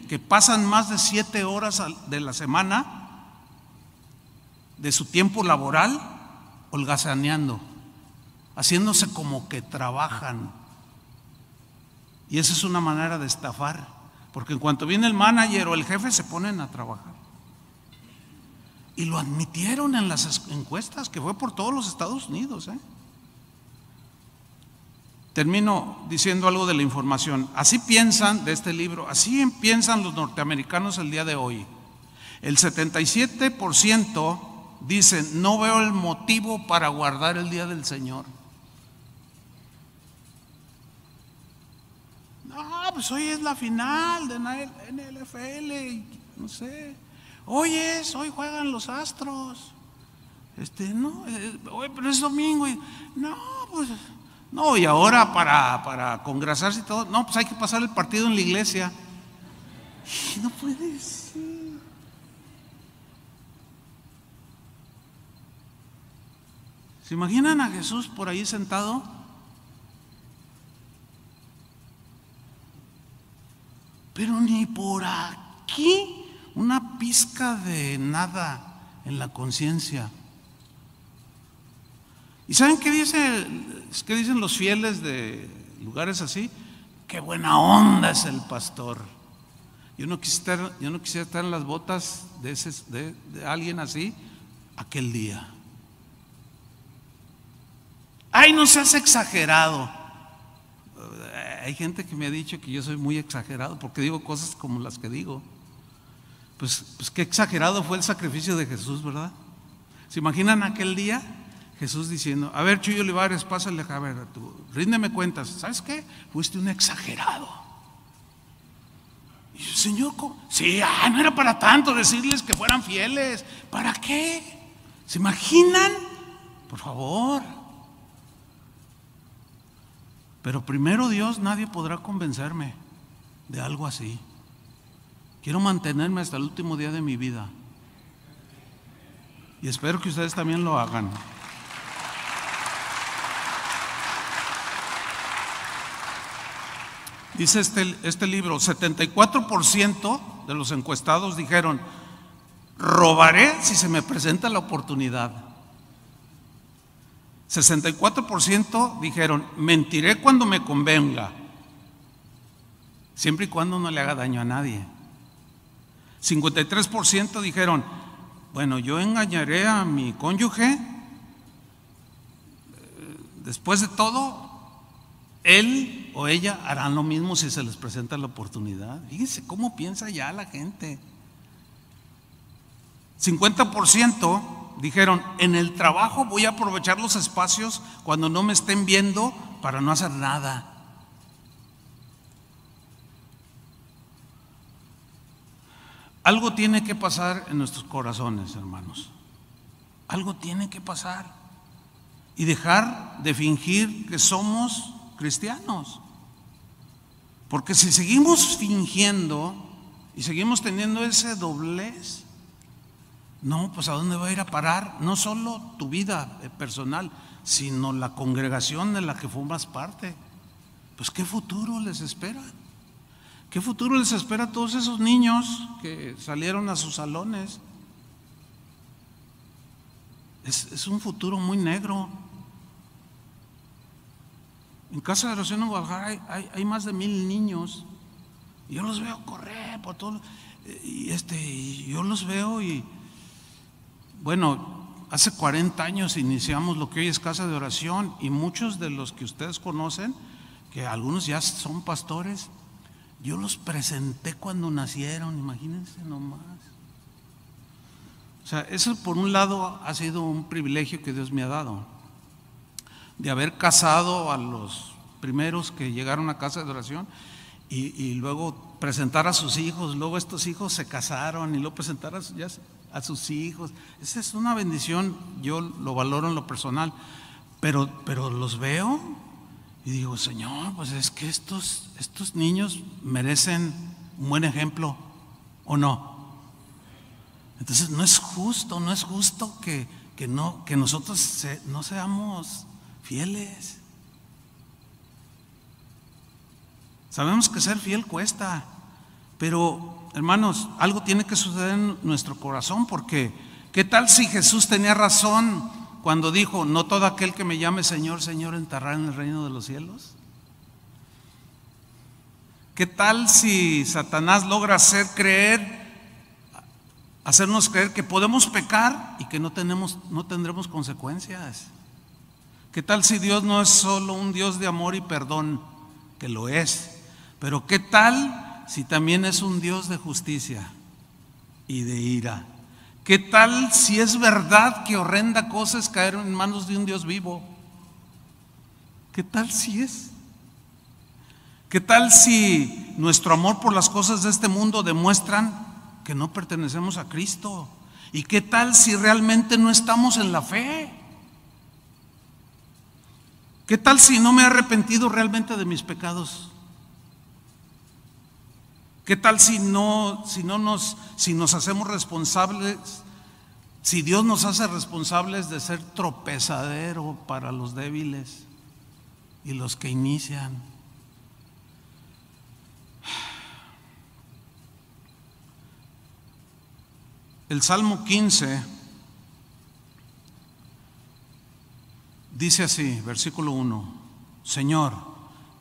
que pasan más de 7 horas de la semana de su tiempo laboral holgazaneando, haciéndose como que trabajan. Y esa es una manera de estafar, porque en cuanto viene el manager o el jefe se ponen a trabajar. Y lo admitieron en las encuestas, que fue por todos los Estados Unidos. Termino diciendo algo de la información. Así piensan, de este libro, así piensan los norteamericanos el día de hoy. El 77% dicen: no veo el motivo para guardar el día del Señor. No, pues hoy es la final de NFL, no sé. Hoy juegan los Astros. No, hoy, pero es domingo. No, pues no, y ahora para congrasarse y todo, no, pues hay que pasar el partido en la iglesia. No puede ser. ¿Se imaginan a Jesús por ahí sentado? Pero ni por aquí una pizca de nada en la conciencia. ¿Y saben qué dicen los fieles de lugares así? Qué buena onda es el pastor. Yo no quisiera estar en las botas de alguien así aquel día. Ay, no seas exagerado. Hay gente que me ha dicho que yo soy muy exagerado porque digo cosas como las que digo. Pues qué exagerado fue el sacrificio de Jesús, ¿verdad? ¿Se imaginan aquel día? Jesús diciendo: a ver, Chuy Olivares, pásale acá, a ver, tú, ríndeme cuentas. ¿Sabes qué? Fuiste un exagerado. Y yo: Señor, ¿cómo? Sí, no era para tanto decirles que fueran fieles. ¿Para qué? ¿Se imaginan? Por favor. Pero primero Dios, nadie podrá convencerme de algo así. Quiero mantenerme hasta el último día de mi vida. Y espero que ustedes también lo hagan. Dice este libro: 74% de los encuestados dijeron: robaré si se me presenta la oportunidad. 64% dijeron: mentiré cuando me convenga, siempre y cuando no le haga daño a nadie. 53% dijeron: bueno, yo engañaré a mi cónyuge, después de todo, él o ella harán lo mismo si se les presenta la oportunidad. Fíjense cómo piensa ya la gente. 50% dijeron: en el trabajo voy a aprovechar los espacios cuando no me estén viendo para no hacer nada. Algo tiene que pasar en nuestros corazones, hermanos. Algo tiene que pasar. Y dejar de fingir que somos cristianos. Porque si seguimos fingiendo y seguimos teniendo ese doblez, no, pues ¿a dónde va a ir a parar? No solo tu vida personal, sino la congregación de la que formas parte. Pues ¿qué futuro les espera? ¿Qué futuro les espera a todos esos niños que salieron a sus salones? Es un futuro muy negro. En Casa de Oración en Guadalajara hay más de 1,000 niños. Y yo los veo correr por todo. Y yo los veo y bueno, hace 40 años iniciamos lo que hoy es Casa de Oración, y muchos de los que ustedes conocen, que algunos ya son pastores, yo los presenté cuando nacieron, imagínense nomás. O sea, eso por un lado ha sido un privilegio que Dios me ha dado, de haber casado a los primeros que llegaron a Casa de Oración y luego presentar a sus hijos, luego estos hijos se casaron y luego presentar a sus hijos. Esa es una bendición, yo lo valoro en lo personal, pero los veo y digo: Señor, pues es que estos niños merecen un buen ejemplo, ¿o no? Entonces no es justo que nosotros no seamos fieles. Sabemos que ser fiel cuesta, pero hermanos, algo tiene que suceder en nuestro corazón, porque ¿qué tal si Jesús tenía razón cuando dijo: no todo aquel que me llame Señor, Señor entrará en el reino de los cielos? ¿Qué tal si Satanás logra hacernos creer que podemos pecar y que no tendremos consecuencias? ¿Qué tal si Dios no es solo un Dios de amor y perdón? Que lo es. Pero ¿qué tal si también es un Dios de justicia y de ira? ¿Qué tal si es verdad que horrenda cosa es caer en manos de un Dios vivo? ¿Qué tal si es? ¿Qué tal si nuestro amor por las cosas de este mundo demuestran que no pertenecemos a Cristo? ¿Y qué tal si realmente no estamos en la fe? ¿Qué tal si no me he arrepentido realmente de mis pecados? ¿Qué tal si nos hacemos responsables, si Dios nos hace responsables de ser tropezadero para los débiles y los que inician? El Salmo 15 dice así, versículo 1: Señor,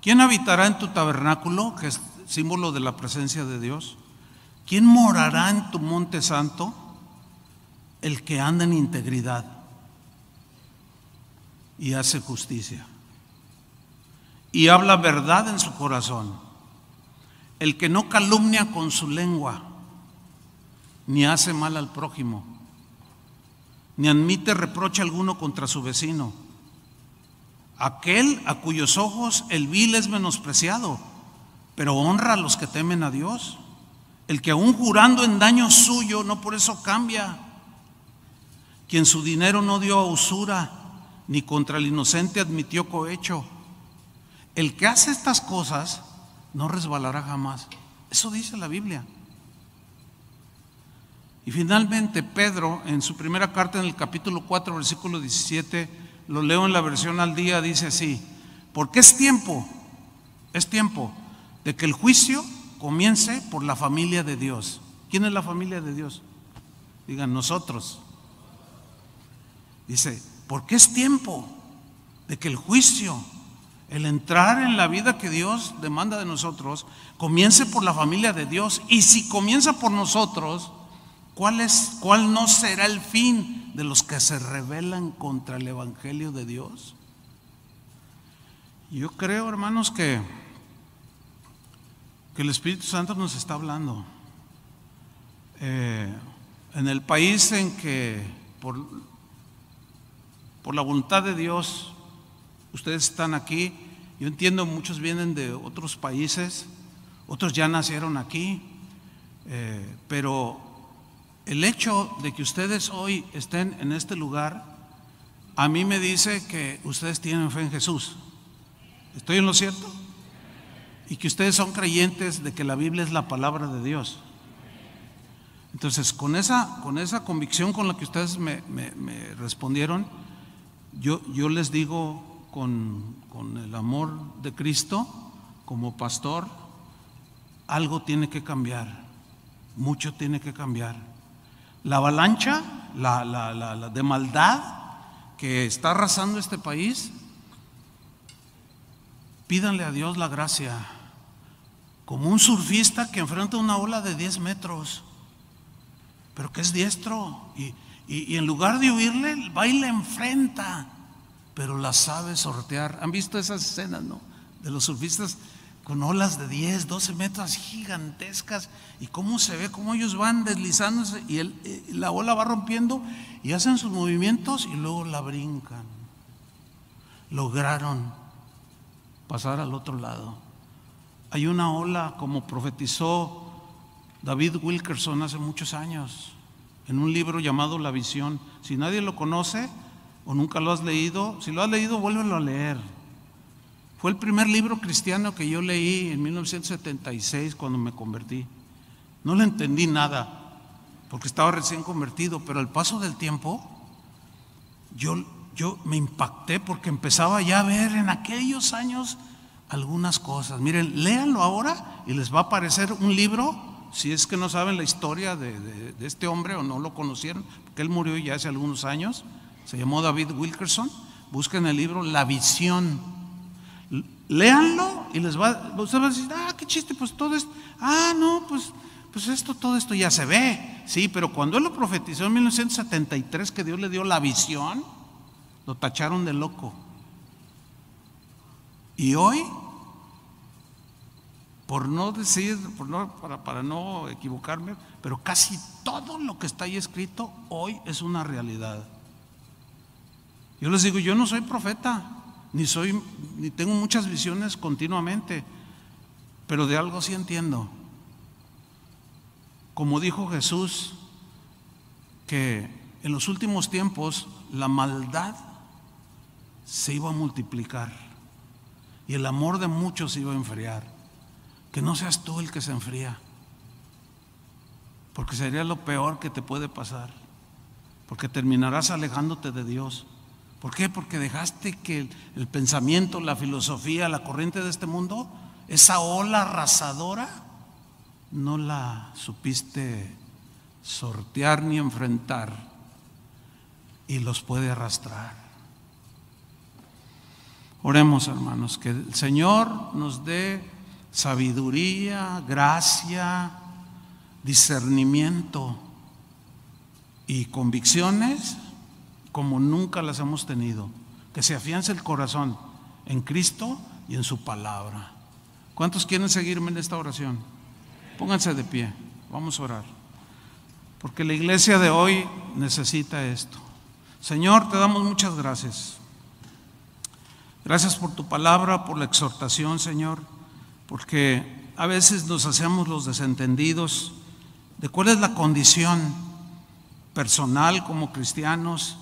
¿quién habitará en tu tabernáculo, que es símbolo de la presencia de Dios? ¿Quién morará en tu monte santo? El que anda en integridad y hace justicia y habla verdad en su corazón, el que no calumnia con su lengua, ni hace mal al prójimo, ni admite reproche alguno contra su vecino, aquel a cuyos ojos el vil es menospreciado, pero honra a los que temen a Dios, el que aún jurando en daño suyo no por eso cambia, quien su dinero no dio a usura, ni contra el inocente admitió cohecho. El que hace estas cosas no resbalará jamás. Eso dice la Biblia. Y finalmente Pedro, en su primera carta, en el capítulo 4, versículo 17, lo leo en la versión al día, dice así: porque es tiempo de que el juicio comience por la familia de Dios. ¿Quién es la familia de Dios? Digan, nosotros. Dice, porque es tiempo de que el juicio, el entrar en la vida que Dios demanda de nosotros, comience por la familia de Dios. Y si comienza por nosotros, ¿cuál no será el fin de los que se rebelan contra el evangelio de Dios? Yo creo, hermanos, que el Espíritu Santo nos está hablando. En el país en que por la voluntad de Dios ustedes están aquí, yo entiendo, muchos vienen de otros países, otros ya nacieron aquí, pero el hecho de que ustedes hoy estén en este lugar, a mí me dice que ustedes tienen fe en Jesús. ¿Estoy en lo cierto? Y que ustedes son creyentes de que la Biblia es la palabra de Dios. Entonces, con esa convicción con la que ustedes me respondieron, yo les digo con el amor de Cristo, como pastor, algo tiene que cambiar, mucho tiene que cambiar. La avalancha, la de maldad que está arrasando este país, pídanle a Dios la gracia, como un surfista que enfrenta una ola de 10 metros, pero que es diestro y en lugar de huirle, va y le enfrenta, pero la sabe sortear. ¿Han visto esas escenas, no? De los surfistas con olas de 10, 12 metros gigantescas, y cómo se ve, cómo ellos van deslizándose y la ola va rompiendo y hacen sus movimientos y luego la brincan. Lograron pasar al otro lado. Hay una ola, como profetizó David Wilkerson hace muchos años, en un libro llamado La Visión. Si nadie lo conoce o nunca lo has leído, si lo has leído, vuélvelo a leer. Fue el primer libro cristiano que yo leí en 1976 cuando me convertí. No le entendí nada porque estaba recién convertido, pero al paso del tiempo yo me impacté porque empezaba ya a ver en aquellos años algunas cosas. Miren, léanlo ahora y les va a aparecer un libro, si es que no saben la historia de este hombre o no lo conocieron, porque él murió ya hace algunos años. Se llamó David Wilkerson. Busquen el libro La Visión. Léanlo y usted va a decir, qué chiste, pues todo esto, no, pues todo esto ya se ve. Sí, pero cuando él lo profetizó en 1973, que Dios le dio la visión, lo tacharon de loco. Y hoy, por no decir, para no equivocarme, pero casi todo lo que está ahí escrito hoy es una realidad. Yo les digo, yo no soy profeta, ni tengo muchas visiones continuamente, pero de algo sí entiendo. Como dijo Jesús, que en los últimos tiempos la maldad se iba a multiplicar y el amor de muchos se iba a enfriar. Que no seas tú el que se enfría, porque sería lo peor que te puede pasar, porque terminarás alejándote de Dios. ¿Por qué? Porque dejaste que el pensamiento, la filosofía, la corriente de este mundo, esa ola arrasadora, no la supiste sortear ni enfrentar, y los puede arrastrar. Oremos, hermanos, que el Señor nos dé sabiduría, gracia, discernimiento y convicciones como nunca las hemos tenido. Que se afiance el corazón en Cristo y en su palabra. ¿Cuántos quieren seguirme en esta oración? Pónganse de pie, vamos a orar. Porque la iglesia de hoy necesita esto. Señor, te damos muchas gracias. Gracias por tu palabra, por la exhortación, Señor, porque a veces nos hacemos los desentendidos de cuál es la condición personal como cristianos,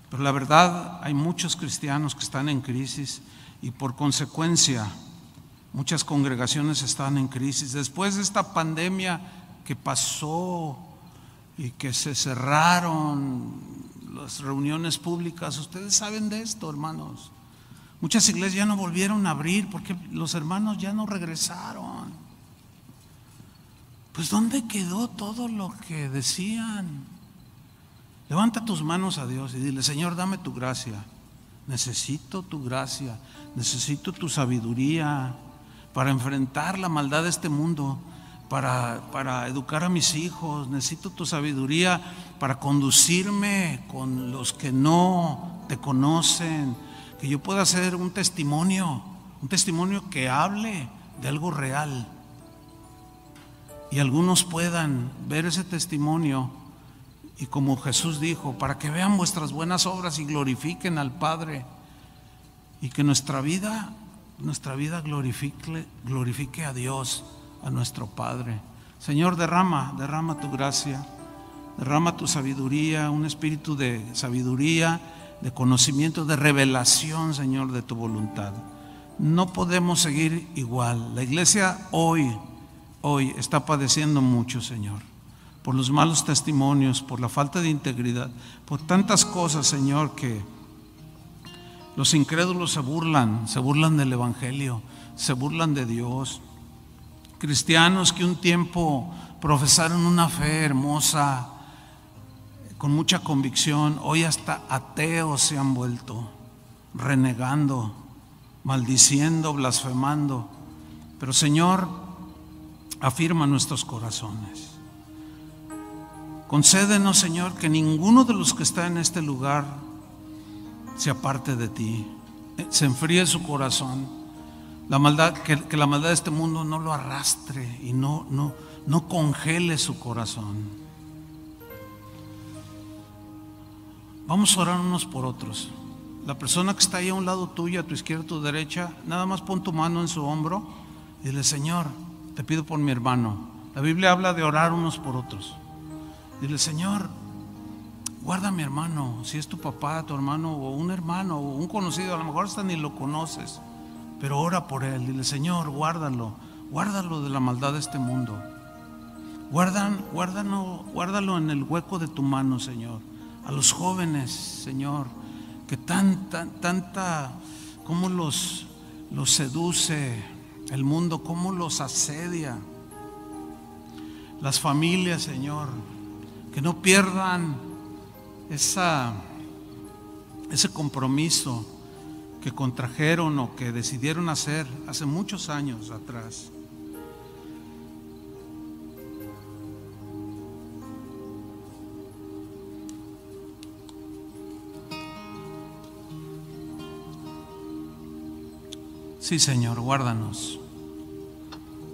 pero la verdad hay muchos cristianos que están en crisis y por consecuencia muchas congregaciones están en crisis. Después de esta pandemia que pasó y que se cerraron las reuniones públicas, ustedes saben de esto, hermanos. Muchas iglesias ya no volvieron a abrir porque los hermanos ya no regresaron. Pues ¿dónde quedó todo lo que decían? Levanta tus manos a Dios y dile: Señor, dame tu gracia. Necesito tu gracia, necesito tu sabiduría para enfrentar la maldad de este mundo, para educar a mis hijos. Necesito tu sabiduría para conducirme con los que no te conocen, que yo pueda hacer un testimonio que hable de algo real y algunos puedan ver ese testimonio, y como Jesús dijo, para que vean vuestras buenas obras y glorifiquen al Padre, y que nuestra vida glorifique a Dios, a nuestro Padre. Señor, derrama tu gracia, derrama tu sabiduría, un espíritu de sabiduría, de conocimiento, de revelación, Señor, de tu voluntad. No podemos seguir igual. La iglesia hoy está padeciendo mucho, Señor, por los malos testimonios, por la falta de integridad, por tantas cosas, Señor, que los incrédulos se burlan del Evangelio, se burlan de Dios. Cristianos que un tiempo profesaron una fe hermosa, con mucha convicción, hoy hasta ateos se han vuelto, renegando, maldiciendo, blasfemando. Pero Señor, afirma nuestros corazones. Concédenos, Señor, que ninguno de los que está en este lugar se aparte de ti, se enfríe su corazón. La maldad, que la maldad de este mundo no lo arrastre y no congele su corazón. Vamos a orar unos por otros. La persona que está ahí a un lado tuyo, a tu izquierda, a tu derecha, nada más pon tu mano en su hombro y dile: Señor, te pido por mi hermano. La Biblia habla de orar unos por otros. Dile: Señor, guarda a mi hermano. Si es tu papá, tu hermano, o un hermano, o un conocido, a lo mejor hasta ni lo conoces, pero ora por él. Dile: Señor, guárdalo de la maldad de este mundo. Guárdalo en el hueco de tu mano, Señor. A los jóvenes, Señor, que cómo los seduce el mundo, cómo los asedia. Las familias, Señor, que no pierdan ese compromiso, que contrajeron o que decidieron hacer hace muchos años atrás. Sí, Señor, guárdanos,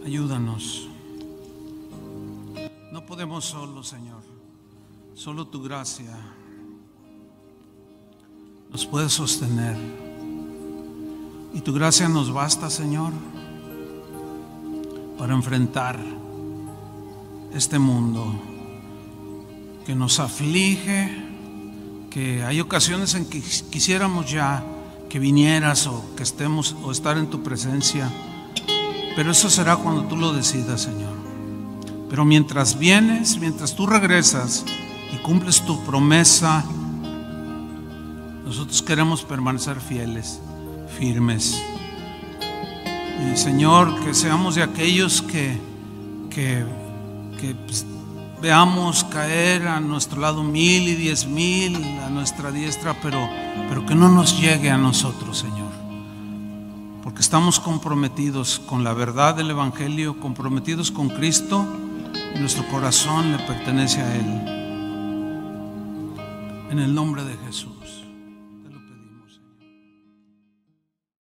ayúdanos. No podemos solos, Señor. Solo tu gracia nos puede sostener. Y tu gracia nos basta, Señor, para enfrentar este mundo que nos aflige, que hay ocasiones en que quisiéramos ya que vinieras o que estemos o estar en tu presencia, pero eso será cuando tú lo decidas, Señor. Pero mientras vienes, mientras tú regresas y cumples tu promesa, nosotros queremos permanecer fieles, firmes. Y Señor, que seamos de aquellos que pues, veamos caer a nuestro lado 1000 y 10,000 a nuestra diestra, pero que no nos llegue a nosotros, Señor, porque estamos comprometidos con la verdad del Evangelio, comprometidos con Cristo, y nuestro corazón le pertenece a Él. En el nombre de Jesús.